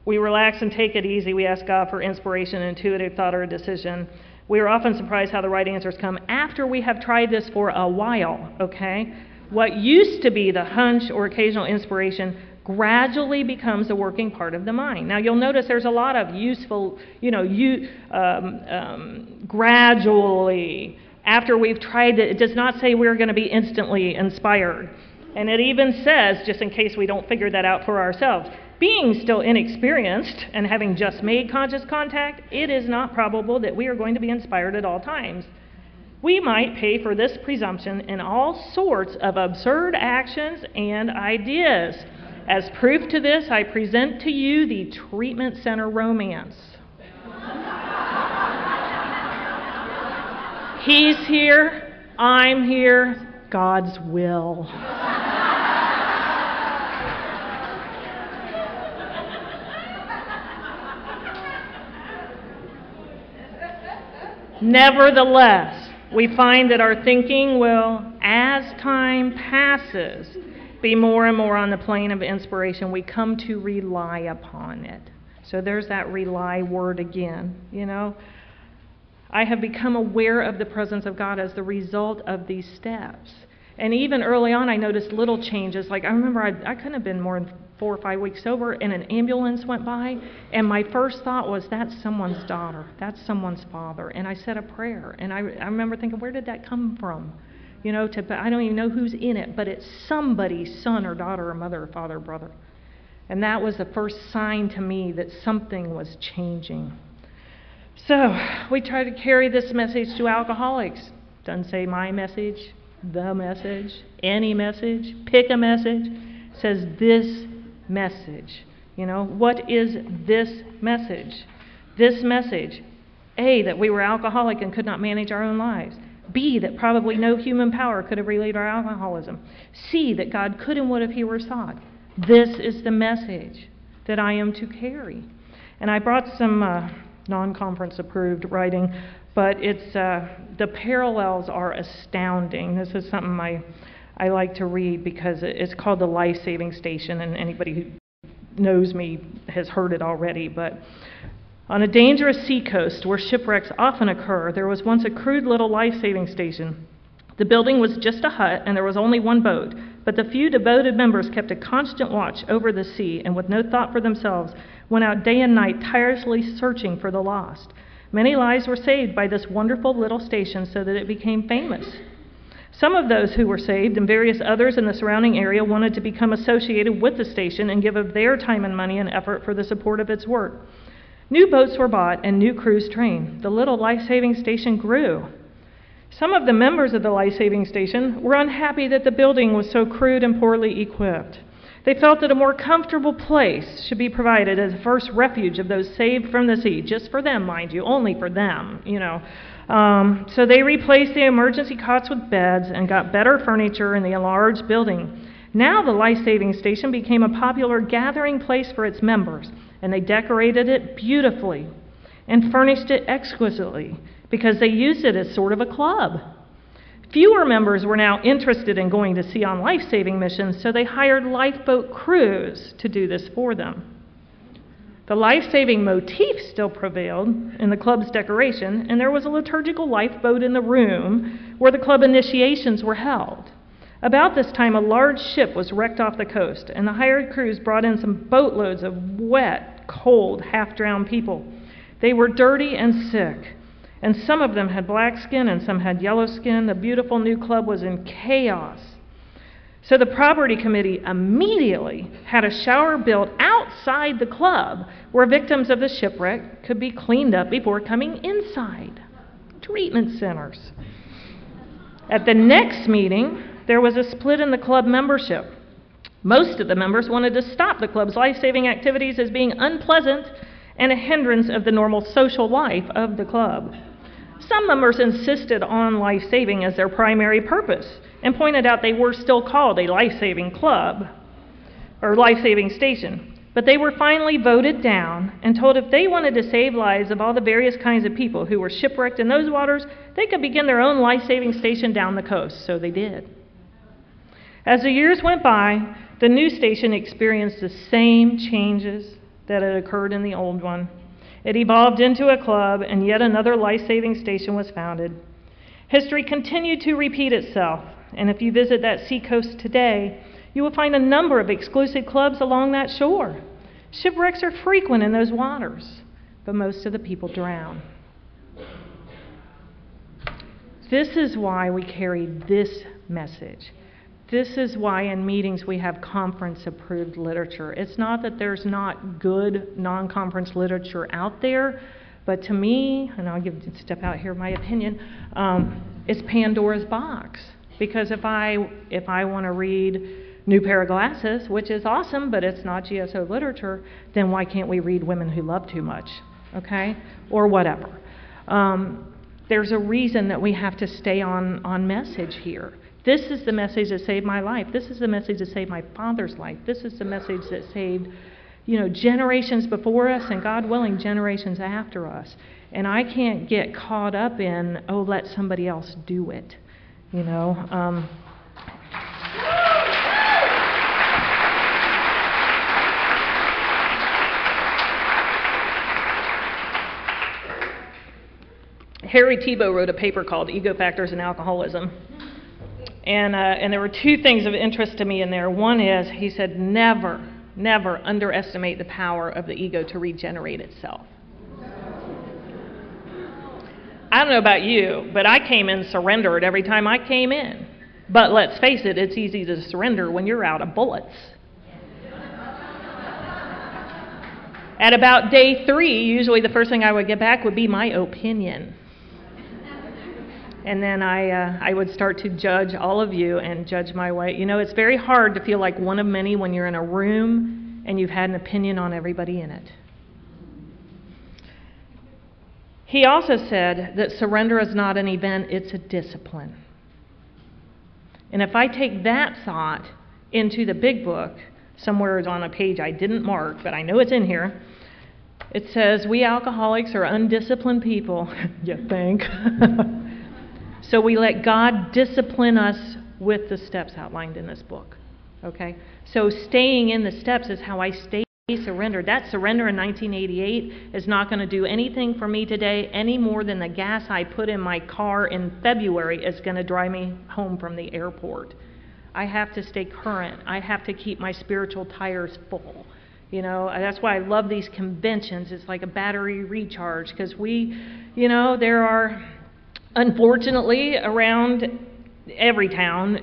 we relax and take it easy. We ask God for inspiration, intuitive thought, or a decision. We are often surprised how the right answers come after we have tried this for a while, okay? What used to be the hunch or occasional inspiration gradually becomes a working part of the mind. Now you'll notice there's a lot of useful, gradually, after we've tried it does not say we're going to be instantly inspired. And it even says, just in case we don't figure that out for ourselves, being still inexperienced and having just made conscious contact, it is not probable that we are going to be inspired at all times. We might pay for this presumption in all sorts of absurd actions and ideas. As proof to this, I present to you the treatment center romance. He's here, I'm here, God's will. Nevertheless, we find that our thinking will, as time passes, be more and more on the plane of inspiration. We come to rely upon it. So there's that rely word again, I have become aware of the presence of God as the result of these steps. And even early on, I noticed little changes. Like I remember I couldn't have been more than 4 or 5 weeks sober, and an ambulance went by, and my first thought was, that's someone's daughter, that's someone's father. And I said a prayer, and I remember thinking, where did that come from? I don't even know who's in it, but it's somebody's son or daughter or mother or father or brother. And that was the first sign to me that something was changing. So we try to carry this message to alcoholics. Doesn't say my message, the message, any message, pick a message. It says this message. What is this message? This message, A, that we were alcoholic and could not manage our own lives. B, that probably no human power could have relieved our alcoholism. C, that God could and would if he were sought. This is the message that I am to carry. And I brought some non-conference approved writing, but it's the parallels are astounding. This is something I like to read because it's called The Life-Saving Station, and anybody who knows me has heard it already. But on a dangerous seacoast where shipwrecks often occur, there was once a crude little life-saving station. The building was just a hut, and there was only one boat, but the few devoted members kept a constant watch over the sea, and with no thought for themselves, went out day and night tirelessly searching for the lost. Many lives were saved by this wonderful little station so that it became famous. Some of those who were saved and various others in the surrounding area wanted to become associated with the station and give of their time and money and effort for the support of its work. New boats were bought and new crews trained. The little life-saving station grew. Some of the members of the life-saving station were unhappy that the building was so crude and poorly equipped. They felt that a more comfortable place should be provided as a first refuge of those saved from the sea, just for them, mind you, only for them, So they replaced the emergency cots with beds and got better furniture in the enlarged building. Now the life-saving station became a popular gathering place for its members, and they decorated it beautifully and furnished it exquisitely because they used it as sort of a club. Fewer members were now interested in going to sea on life-saving missions, so they hired lifeboat crews to do this for them. The life-saving motif still prevailed in the club's decoration, and there was a liturgical lifeboat in the room where the club initiations were held. About this time, a large ship was wrecked off the coast, and the hired crews brought in some boatloads of wet, cold, half-drowned people. They were dirty and sick, and some of them had black skin and some had yellow skin. The beautiful new club was in chaos. So the property committee immediately had a shower built outside the club where victims of the shipwreck could be cleaned up before coming inside. Treatment centers. At the next meeting, there was a split in the club membership. Most of the members wanted to stop the club's life-saving activities as being unpleasant and a hindrance of the normal social life of the club. Some members insisted on life-saving as their primary purpose and pointed out they were still called a life-saving club or life-saving station. But they were finally voted down and told if they wanted to save lives of all the various kinds of people who were shipwrecked in those waters, they could begin their own life-saving station down the coast. So they did. As the years went by, the new station experienced the same changes that had occurred in the old one. It evolved into a club, and yet another life-saving station was founded. History continued to repeat itself, and if you visit that seacoast today, you will find a number of exclusive clubs along that shore. Shipwrecks are frequent in those waters, but most of the people drown. This is why we carry this message. This is why in meetings we have conference-approved literature. It's not that there's not good non-conference literature out there, but to me, and I'll step out here my opinion, it's Pandora's box. Because if I want to read New Pair of Glasses, which is awesome, but it's not GSO literature, then why can't we read Women Who Love Too Much, okay? Or whatever. There's a reason that we have to stay on message here. This is the message that saved my life. This is the message that saved my father's life. This is the message that saved, generations before us and, God willing, generations after us. And I can't get caught up in, let somebody else do it, Harry Tebow wrote a paper called Ego Factors in Alcoholism. And there were two things of interest to me in there. One is, he said, never underestimate the power of the ego to regenerate itself. I don't know about you, but I came in surrendered every time I came in. But let's face it, it's easy to surrender when you're out of bullets. At about day 3, usually the first thing I would get back would be my opinion. And then I would start to judge all of you and judge my way. It's very hard to feel like one of many when you're in a room and you've had an opinion on everybody in it. He also said that surrender is not an event, it's a discipline. And if I take that thought into the big book, somewhere it's on a page I didn't mark, but I know it's in here, it says, we alcoholics are undisciplined people, you think? So we let God discipline us with the steps outlined in this book. Okay? So staying in the steps is how I stay surrendered. That surrender in 1988 is not going to do anything for me today any more than the gas I put in my car in February is going to drive me home from the airport. I have to stay current. I have to keep my spiritual tires full. You know, that's why I love these conventions. It's like a battery recharge, because there are, unfortunately, around every town,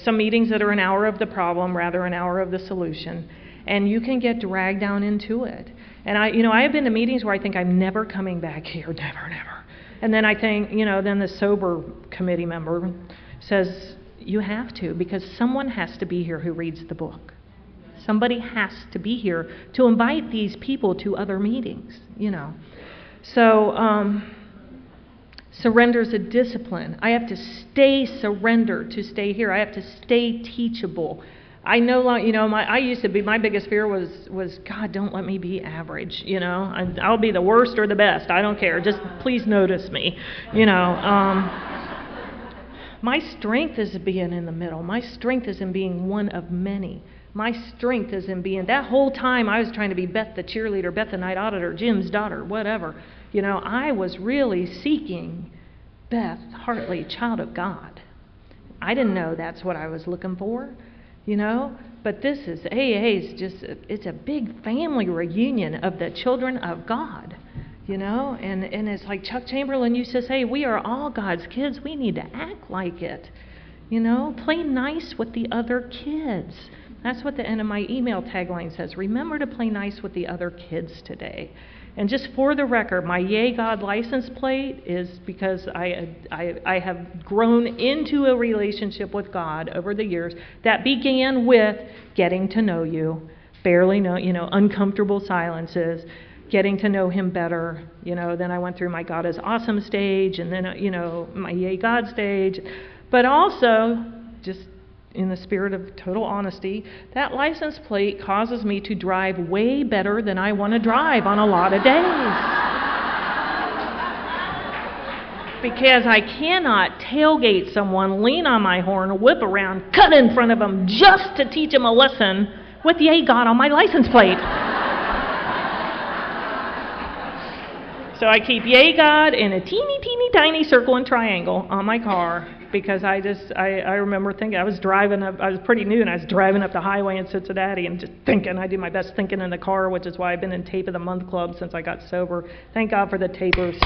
some meetings that are an hour of the problem, rather an hour of the solution, and you can get dragged down into it. And I have been to meetings where I think I'm never coming back here, never. And then I think, then the sober committee member says, you have to, because someone has to be here who reads the book. Somebody has to be here to invite these people to other meetings, So, surrender is a discipline. I have to stay surrendered to stay here. I have to stay teachable. I no longer, I used to be, my biggest fear was God, don't let me be average, I'll be the worst or the best. I don't care. Just please notice me, My strength is being in the middle. My strength is in being one of many. My strength is in being, that whole time I was trying to be Beth the cheerleader, Beth the night auditor, Jim's daughter, whatever. I was really seeking Beth Hartley, child of God. I didn't know that's what I was looking for, But this is, AA is just, it's a big family reunion of the children of God, And it's like Chuck Chamberlain used to say, we are all God's kids. We need to act like it, Play nice with the other kids. That's what the end of my email tagline says. Remember to play nice with the other kids today. And just for the record, my Yay God license plate is because I have grown into a relationship with God over the years that began with getting to know you, barely know, uncomfortable silences, getting to know Him better. Then I went through my God is awesome stage, and then my Yay God stage, but also just in the spirit of total honesty, that license plate causes me to drive way better than I want to drive on a lot of days. Because I cannot tailgate someone, lean on my horn, whip around, cut in front of them just to teach them a lesson with Yay God on my license plate. So I keep Yay God in a teeny, teeny, tiny circle and triangle on my car, because I remember thinking, I was pretty new, and I was driving up the highway in Cincinnati and just thinking, I do my best thinking in the car, which is why I've been in Tape of the Month Club since I got sober. Thank God for the tapers.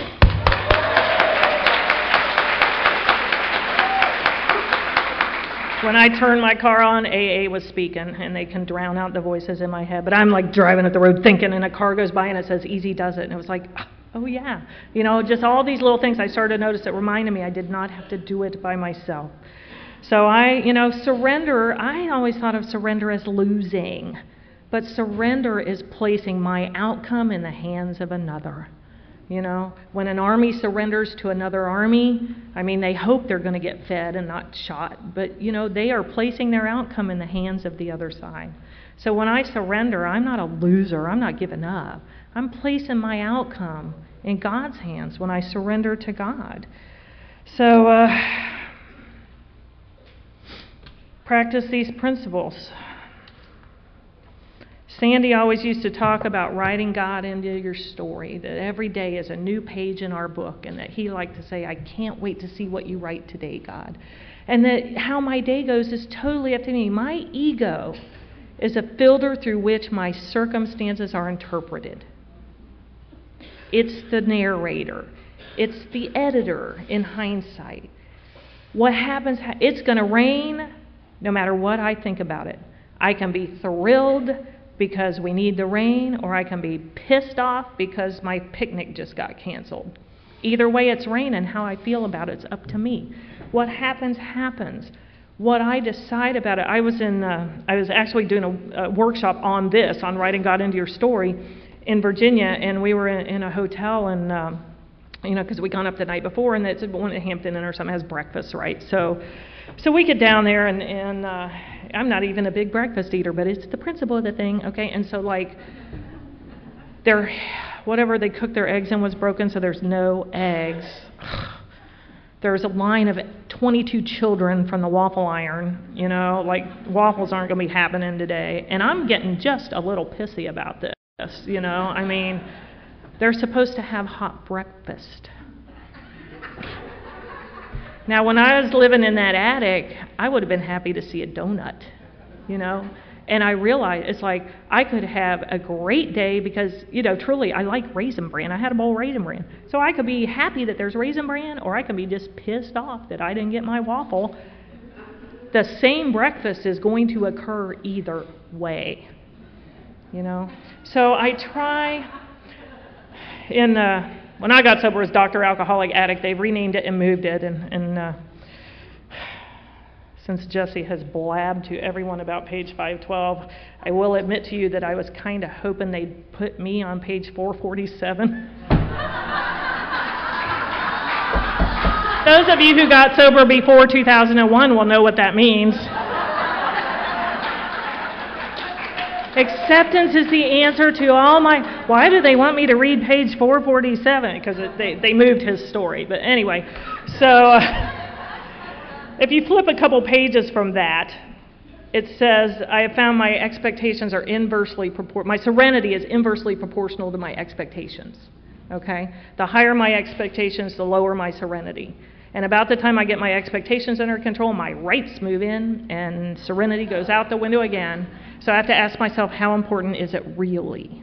When I turned my car on, AA was speaking, and they can drown out the voices in my head, but I'm like driving up the road thinking, and a car goes by and it says, easy does it, and it was like, oh yeah, just all these little things I started to notice that reminded me I did not have to do it by myself. So surrender, I always thought of surrender as losing, but surrender is placing my outcome in the hands of another. When an army surrenders to another army, they hope they're going to get fed and not shot, but they are placing their outcome in the hands of the other side. So when I surrender, I'm not a loser, I'm not giving up. I'm placing my outcome in God's hands when I surrender to God. So practice these principles. Sandy always used to talk about writing God into your story, that every day is a new page in our book, and that he liked to say, I can't wait to see what you write today, God. And that how my day goes is totally up to me. My ego is a filter through which my circumstances are interpreted. It's the narrator. It's the editor in hindsight. What happens, it's going to rain no matter what I think about it. I can be thrilled because we need the rain, or I can be pissed off because my picnic just got canceled. Either way, it's raining. How I feel about it's up to me. What happens, happens. What I decide about it, I was actually doing a workshop on writing God into your story in Virginia, and we were in a hotel, and because we gone up the night before, and it's one at Hampton Inn or something has breakfast, right? So we get down there, and I'm not even a big breakfast eater, but it's the principle of the thing, okay? And so whatever they cooked their eggs in was broken, so there's no eggs. There's a line of 22 children from the waffle iron, waffles aren't going to be happening today. And I'm getting just a little pissy about this, I mean, they're supposed to have hot breakfast. Now, when I was living in that attic, I would have been happy to see a donut, And I realized it's like I could have a great day because, truly, I like Raisin Bran. I had a bowl of Raisin Bran. So I could be happy that there's Raisin Bran, or I could be just pissed off that I didn't get my waffle. The same breakfast is going to occur either way, So I try, when I got sober as Dr. Alcoholic Addict, they renamed it and moved it, and since Jesse has blabbed to everyone about page 512, I will admit to you that I was kind of hoping they'd put me on page 447. Those of you who got sober before 2001 will know what that means. Acceptance is the answer to all my... Why do they want me to read page 447? Because they moved his story. But anyway, so... If you flip a couple pages from that, it says, I have found my expectations are my serenity is inversely proportional to my expectations, okay? The higher my expectations, the lower my serenity. And about the time I get my expectations under control, my rights move in, and serenity goes out the window again. So I have to ask myself, how important is it really?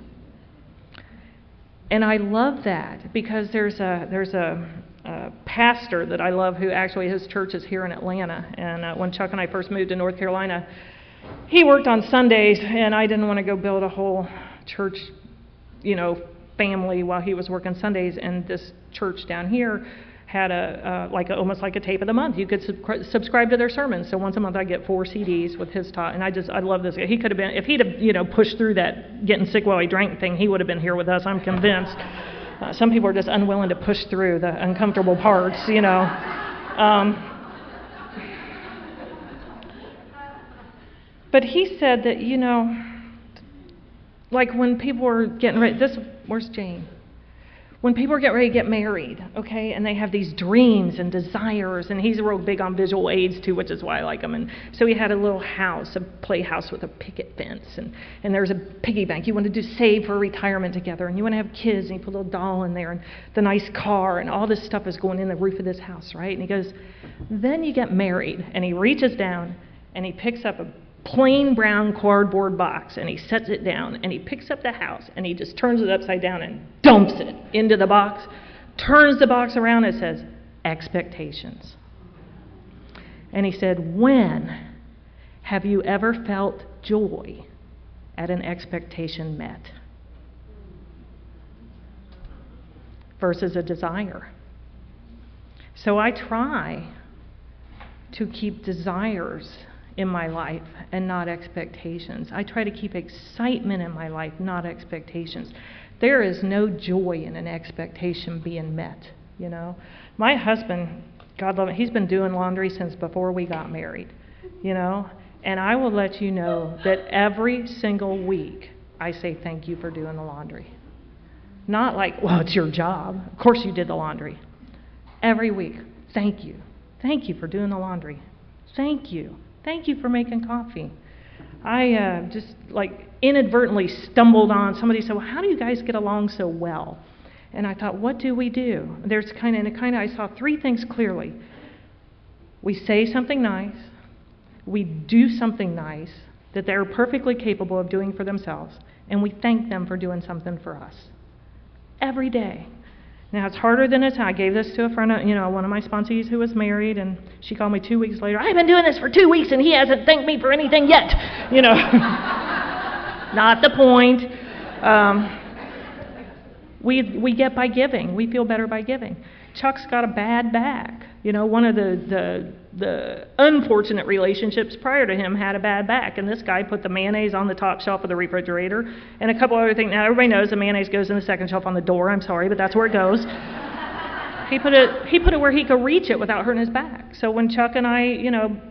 And I love that, because there's a pastor that I love who actually his church is here in Atlanta. And when Chuck and I first moved to North Carolina, he worked on Sundays, and I didn't want to go build a whole church, family while he was working Sundays. And this church down here had almost like a tape of the month. You could subscribe to their sermons. So once a month I get 4 CDs with his talk, and I love this guy. He could have been, if he'd have pushed through that getting sick while he drank thing, he would have been here with us, I'm convinced. Some people are just unwilling to push through the uncomfortable parts, But he said that, when people are getting ready, where's Jane? When people are getting ready to get married, okay, and they have these dreams and desires, and he's real big on visual aids too, which is why I like him. And so he had a little house, a playhouse with a picket fence, and there's a piggy bank. You want to save for retirement together, and you want to have kids, and you put a little doll in there, and the nice car, and all this stuff is going in the roof of this house, right? And he goes, then you get married, and he reaches down, and he picks up a plain brown cardboard box, and he sets it down, and he picks up the house, and he just turns it upside down and dumps it into the box, turns the box around, and says, expectations. And he said, when have you ever felt joy at an expectation met versus a desire? So I try to keep desires in my life and not expectations. I try to keep excitement in my life, not expectations. There is no joy in an expectation being met, My husband, God love him, he's been doing laundry since before we got married, And I will let you know that every single week I say thank you for doing the laundry. Not like, well, it's your job. Of course you did the laundry. Every week, thank you. Thank you for doing the laundry. Thank you. Thank you for making coffee. I just inadvertently stumbled on, somebody said, well, how do you guys get along so well? And I thought, what do we do? There's I saw 3 things clearly. We say something nice. We do something nice that they're perfectly capable of doing for themselves. And we thank them for doing something for us. Every day. Now, it's harder than it's. I gave this to a friend, one of my sponsees who was married, and she called me 2 weeks later. I've been doing this for 2 weeks, and he hasn't thanked me for anything yet. Not the point. We get by giving. We feel better by giving. Chuck's got a bad back. One of the unfortunate relationships prior to him had a bad back, and this guy put the mayonnaise on the top shelf of the refrigerator and a couple other things. Now, everybody knows the mayonnaise goes in the second shelf on the door. I'm sorry, but that's where it goes. He put it where he could reach it without hurting his back. So when Chuck and I,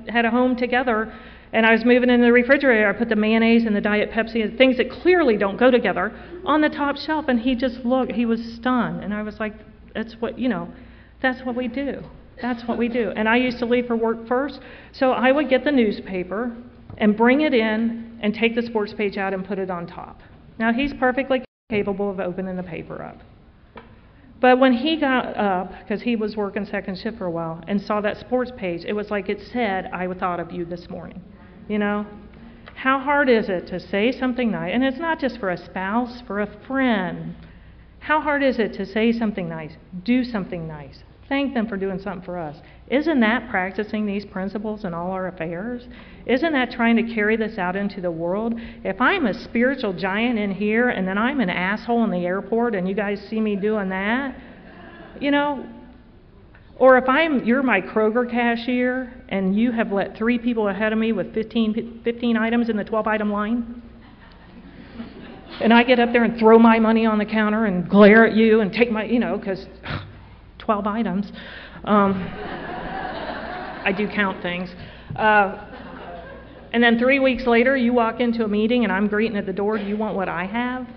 had a home together, and I was moving in the refrigerator, I put the mayonnaise and the Diet Pepsi and things that clearly don't go together on the top shelf, and he just looked. He was stunned, and I was like, that's what we do. That's what we do. And I used to leave for work first, so I would get the newspaper and bring it in and take the sports page out and put it on top. Now, he's perfectly capable of opening the paper up. But when he got up, because he was working second shift for a while, and saw that sports page, it was like it said, I thought of you this morning. How hard is it to say something nice? And it's not just for a spouse, for a friend. How hard is it to say something nice, do something nice, thank them for doing something for us? Isn't that practicing these principles in all our affairs? Isn't that trying to carry this out into the world? If I'm a spiritual giant in here and then I'm an asshole in the airport and you guys see me doing that, or if you're my Kroger cashier and you have let 3 people ahead of me with 15 items in the 12-item line, and I get up there and throw my money on the counter and glare at you and take my, because 12 items. I do count things. And then 3 weeks later, you walk into a meeting and I'm greeting at the door. Do you want what I have?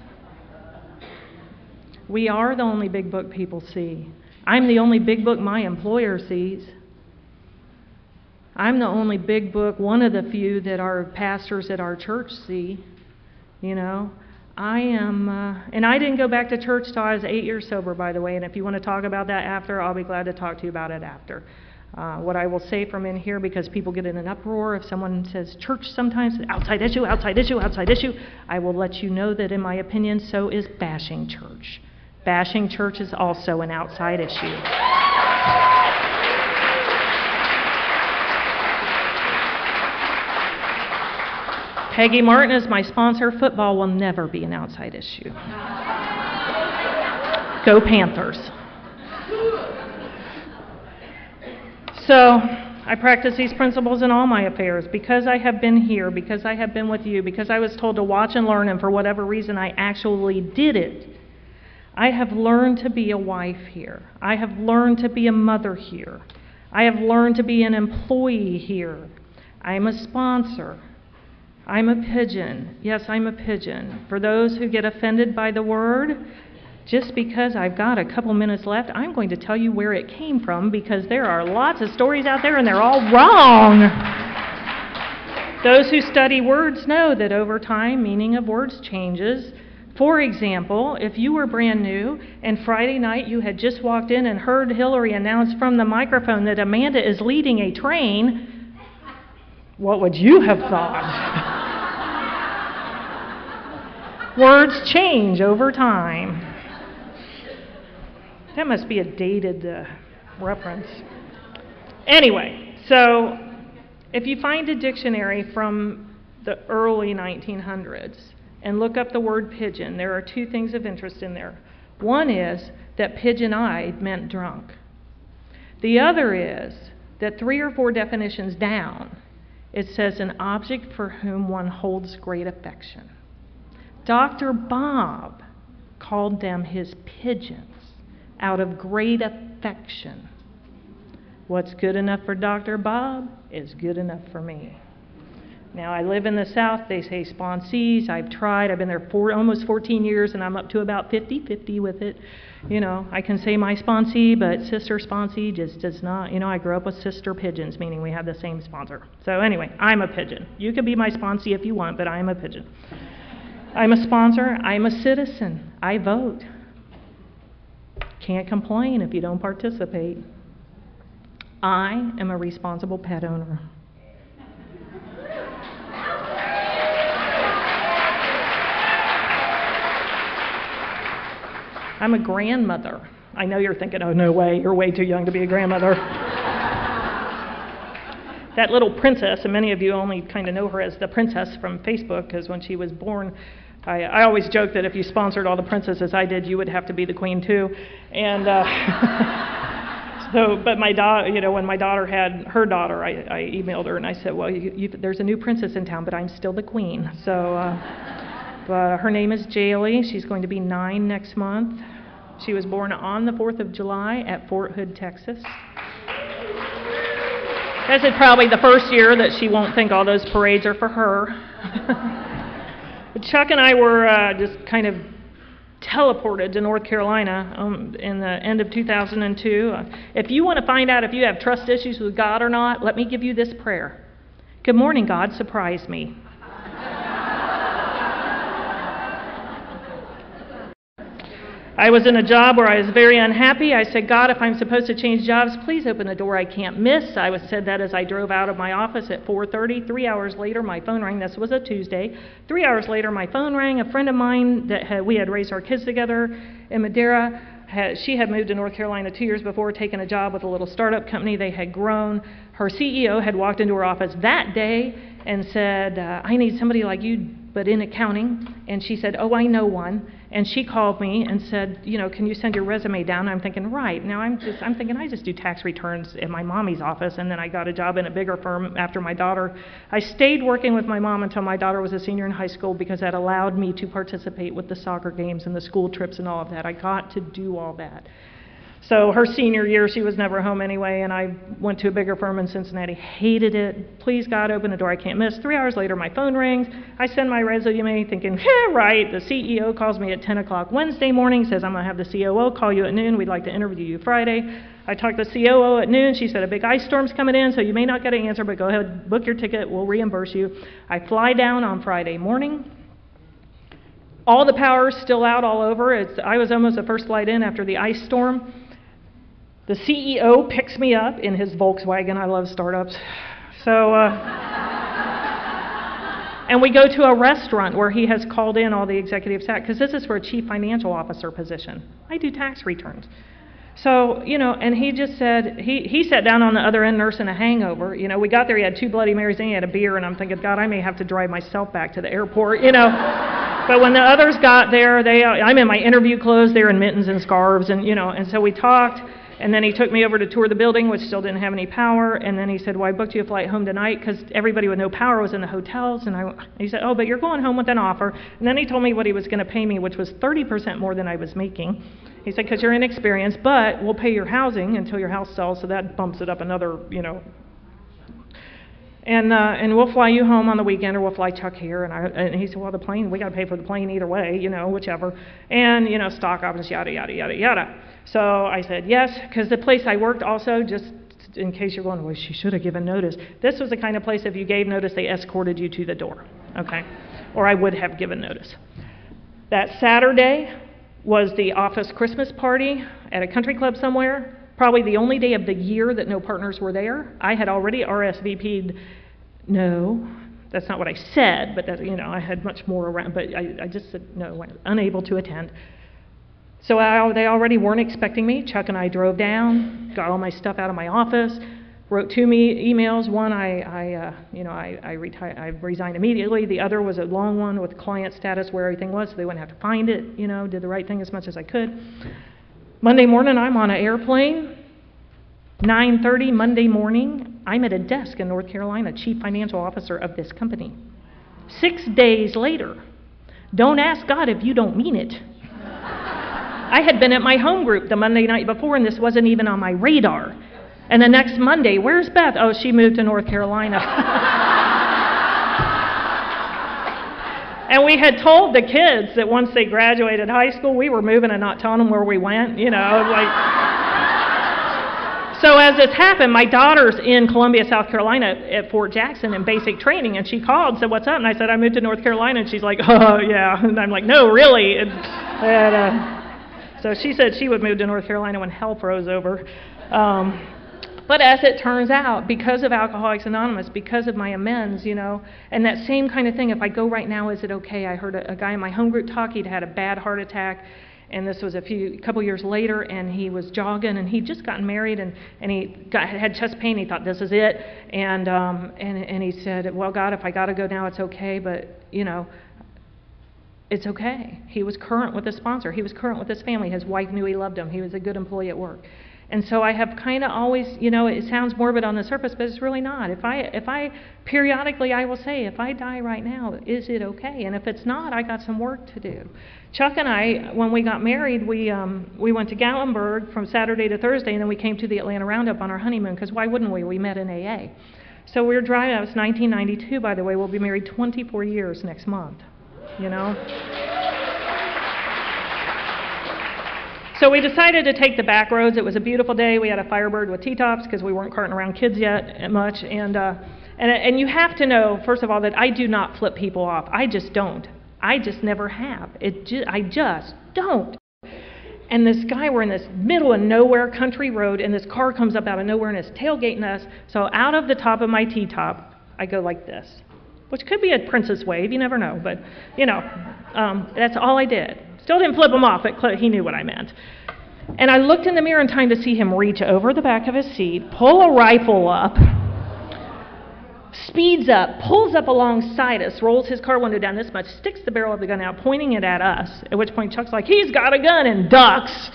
We are the only big book people see. I'm the only big book my employer sees. I'm the only big book, one of the few that our pastors at our church see. I am, and I didn't go back to church till I was 8 years sober, by the way, and if you want to talk about that after, I'll be glad to talk to you about it after. What I will say from in here, because people get in an uproar if someone says church sometimes, outside issue, I will let you know that in my opinion, so is bashing church. Bashing church is also an outside issue. Peggy Martin is my sponsor. Football will never be an outside issue. Go Panthers. So I practice these principles in all my affairs because I have been here, because I have been with you, because I was told to watch and learn, and for whatever reason I actually did it. I have learned to be a wife here. I have learned to be a mother here. I have learned to be an employee here. I'm a sponsor. I'm a pigeon. Yes, I'm a pigeon. For those who get offended by the word, just because I've got a couple minutes left, I'm going to tell you where it came from, because there are lots of stories out there and they're all wrong. Those who study words know that over time, meaning of words changes. For example, if you were brand new and Friday night you had just walked in and heard Hillary announce from the microphone that Amanda is leading a train, what would you have thought? Words change over time. That must be a dated reference. Anyway, so if you find a dictionary from the early 1900s and look up the word pigeon, there are 2 things of interest in there. One is that pigeon-eyed meant drunk. The other is that 3 or 4 definitions down, it says an object for whom one holds great affection. Dr. Bob called them his pigeons out of great affection. What's good enough for Dr. Bob is good enough for me. Now, I live in the South. They say sponsees. I've tried. I've been there for almost 14 years, and I'm up to about 50-50 with it. I can say my sponsee, but sister sponsee just does not. I grew up with sister pigeons, meaning we have the same sponsor. So anyway, I'm a pigeon. You can be my sponsee if you want, but I'm a pigeon. I'm a sponsor. I'm a citizen. I vote. Can't complain if you don't participate. I am a responsible pet owner. I'm a grandmother. I know you're thinking, oh, no way, you're way too young to be a grandmother. That little princess, and many of you only kind of know her as the princess from Facebook, because when she was born, I always joke that if you sponsored all the princesses I did, you would have to be the queen too. And but my daughter, when my daughter had her daughter, I emailed her and I said, well, there's a new princess in town, but I'm still the queen. So her name is Jaylee. She's going to be 9 next month. She was born on the 4th of July at Fort Hood, Texas. This is probably the first year that she won't think all those parades are for her. But Chuck and I were just kind of teleported to North Carolina in the end of 2002. If you want to find out if you have trust issues with God or not, let me give you this prayer. Good morning, God, surprise me. I was in a job where I was very unhappy. I said, God, if I'm supposed to change jobs, please open a door I can't miss. I said that as I drove out of my office at 4:30. 3 hours later, my phone rang. This was a Tuesday. 3 hours later, my phone rang. A friend of mine that we had raised our kids together in Madeira, she had moved to North Carolina 2 years before, taken a job with a little startup company. They had grown. Her CEO had walked into her office that day and said, I need somebody like you, but in accounting. And she said, oh, I know one. And she called me and said, can you send your resume down? I'm thinking, right. Now I'm thinking I just do tax returns in my mommy's office, and then I got a job in a bigger firm after my daughter. I stayed working with my mom until my daughter was a senior in high school because that allowed me to participate with the soccer games and the school trips and all of that. I got to do all that. So her senior year, she was never home anyway, and I went to a bigger firm in Cincinnati. Hated it. Please, God, open a door I can't miss. 3 hours later, my phone rings. I send my resume thinking, right. The CEO calls me at 10 o'clock Wednesday morning, says, I'm going to have the COO call you at noon. We'd like to interview you Friday. I talked to the COO at noon. She said, a big ice storm's coming in, so you may not get an answer, but go ahead, book your ticket. We'll reimburse you. I fly down on Friday morning. All the power's still out all over. I was almost the first flight in after the ice storm. The CEO picks me up in his Volkswagen. I love startups. So, and we go to a restaurant where he has called in all the executive staff, because this is for a chief financial officer position. I do tax returns. So, and he just said, he sat down on the other end nursing a hangover. We got there, he had 2 Bloody Marys, and he had a beer, and I'm thinking, God, I may have to drive myself back to the airport, But when the others got there, I'm in my interview clothes, they're in mittens and scarves, and so we talked. And then he took me over to tour the building, which still didn't have any power. And then he said, well, I booked you a flight home tonight because everybody with no power was in the hotels. And he said, oh, but you're going home with an offer. And then he told me what he was going to pay me, which was 30% more than I was making. He said, because you're inexperienced, but we'll pay your housing until your house sells. So that bumps it up another, And we'll fly you home on the weekend, or we'll fly Chuck here. And he said, well, the plane, we got to pay for the plane either way, whichever. And, stock options, yada, yada, yada, yada. So I said yes, because the place I worked also, just in case you're going, well, she should have given notice. This was the kind of place, if you gave notice, they escorted you to the door, okay? Or I would have given notice. That Saturday was the office Christmas party at a country club somewhere. Probably the only day of the year that no partners were there. I had already RSVP'd. No, that's not what I said, but that, I had much more around. But I just said no, unable to attend. So they already weren't expecting me. Chuck and I drove down, got all my stuff out of my office, wrote 2 emails. One, I resigned immediately. The other was a long one with client status where everything was, so they wouldn't have to find it. Did the right thing as much as I could. Monday morning, I'm on an airplane. 9:30 Monday morning, I'm at a desk in North Carolina, chief financial officer of this company. 6 days later, don't ask God if you don't mean it. I had been at my home group the Monday night before, and this wasn't even on my radar. And the next Monday, where's Beth? Oh, she moved to North Carolina. And we had told the kids that once they graduated high school, we were moving and not telling them where we went, So as this happened, my daughter's in Columbia, South Carolina at Fort Jackson in basic training, and she called and said, what's up? And I said, I moved to North Carolina. And she's like, oh, yeah. And I'm like, no, really? So she said she would move to North Carolina when hell froze over. But as it turns out, because of Alcoholics Anonymous, because of my amends, and that same kind of thing, if I go right now, is it okay? I heard a guy in my home group talk. He'd had a bad heart attack. And this was a couple years later, and he was jogging, and he'd just gotten married, and he had chest pain. He thought, this is it. And he said, well, God, if I got to go now, it's okay, but, it's okay. He was current with his sponsor. He was current with his family. His wife knew he loved him. He was a good employee at work. And so I have kind of always, it sounds morbid on the surface, but it's really not. If I periodically, I will say, if I die right now, is it okay? And if it's not, I got some work to do. Chuck and I, when we got married, we went to Gatlinburg from Saturday to Thursday, and then we came to the Atlanta Roundup on our honeymoon, because why wouldn't we? We met in AA. So we were driving, that was 1992, by the way. We'll be married 24 years next month, So we decided to take the back roads. It was a beautiful day. We had a Firebird with T-tops because we weren't carting around kids yet much. And you have to know, first of all, that I do not flip people off. I just don't. I just never have. I just don't. And this guy, we're in this middle of nowhere country road, and this car comes up out of nowhere and is tailgating us. So out of the top of my T-top, I go like this, which could be a princess wave. You never know. But, that's all I did. Still didn't flip him off, but he knew what I meant. And I looked in the mirror in time to see him reach over the back of his seat, pull a rifle up, speeds up, pulls up alongside us, rolls his car window down this much, sticks the barrel of the gun out, pointing it at us, at which point Chuck's like, he's got a gun, and ducks,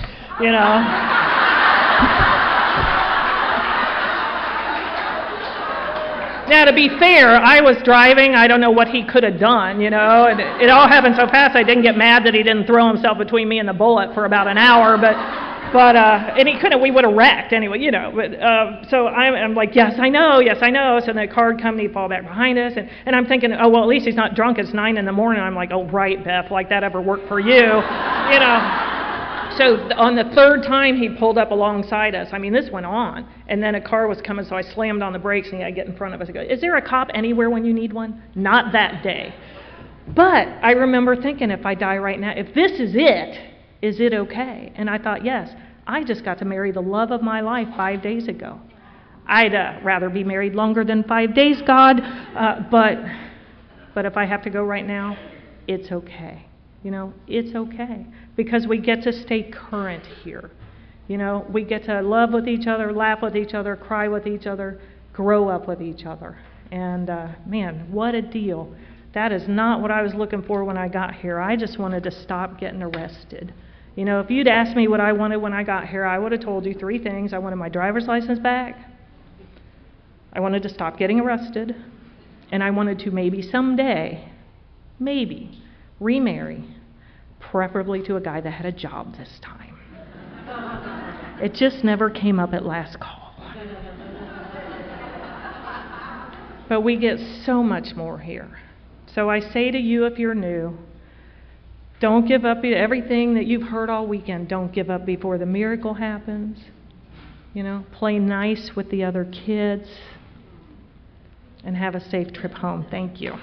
Now, to be fair, I was driving. I don't know what he could have done, and it all happened so fast I didn't get mad that he didn't throw himself between me and the bullet for about an hour, and he couldn't, we would have wrecked anyway, so I'm like, yes, I know. So the car would come and he'd fall back behind us, and I'm thinking, oh, well, at least he's not drunk. It's 9 in the morning. I'm like, oh, right, Beth, like that ever worked for you, So on the third time he pulled up alongside us, this went on, and then a car was coming, so I slammed on the brakes, and he had to get in front of us. I go, is there a cop anywhere when you need one? Not that day. But I remember thinking, if I die right now, if this is it okay? And I thought, yes, I just got to marry the love of my life 5 days ago. I'd rather be married longer than 5 days, God, but if I have to go right now, it's okay. It's okay, because we get to stay current here. We get to love with each other, laugh with each other, cry with each other, grow up with each other. And man, what a deal. That is not what I was looking for when I got here. I just wanted to stop getting arrested. If you'd asked me what I wanted when I got here, I would have told you 3 things. I wanted my driver's license back, I wanted to stop getting arrested, and I wanted to maybe someday, remarry, preferably to a guy that had a job this time. It just never came up at last call. But we get so much more here. So I say to you, if you're new, don't give up everything that you've heard all weekend. Don't give up before the miracle happens. Play nice with the other kids, and have a safe trip home. Thank you.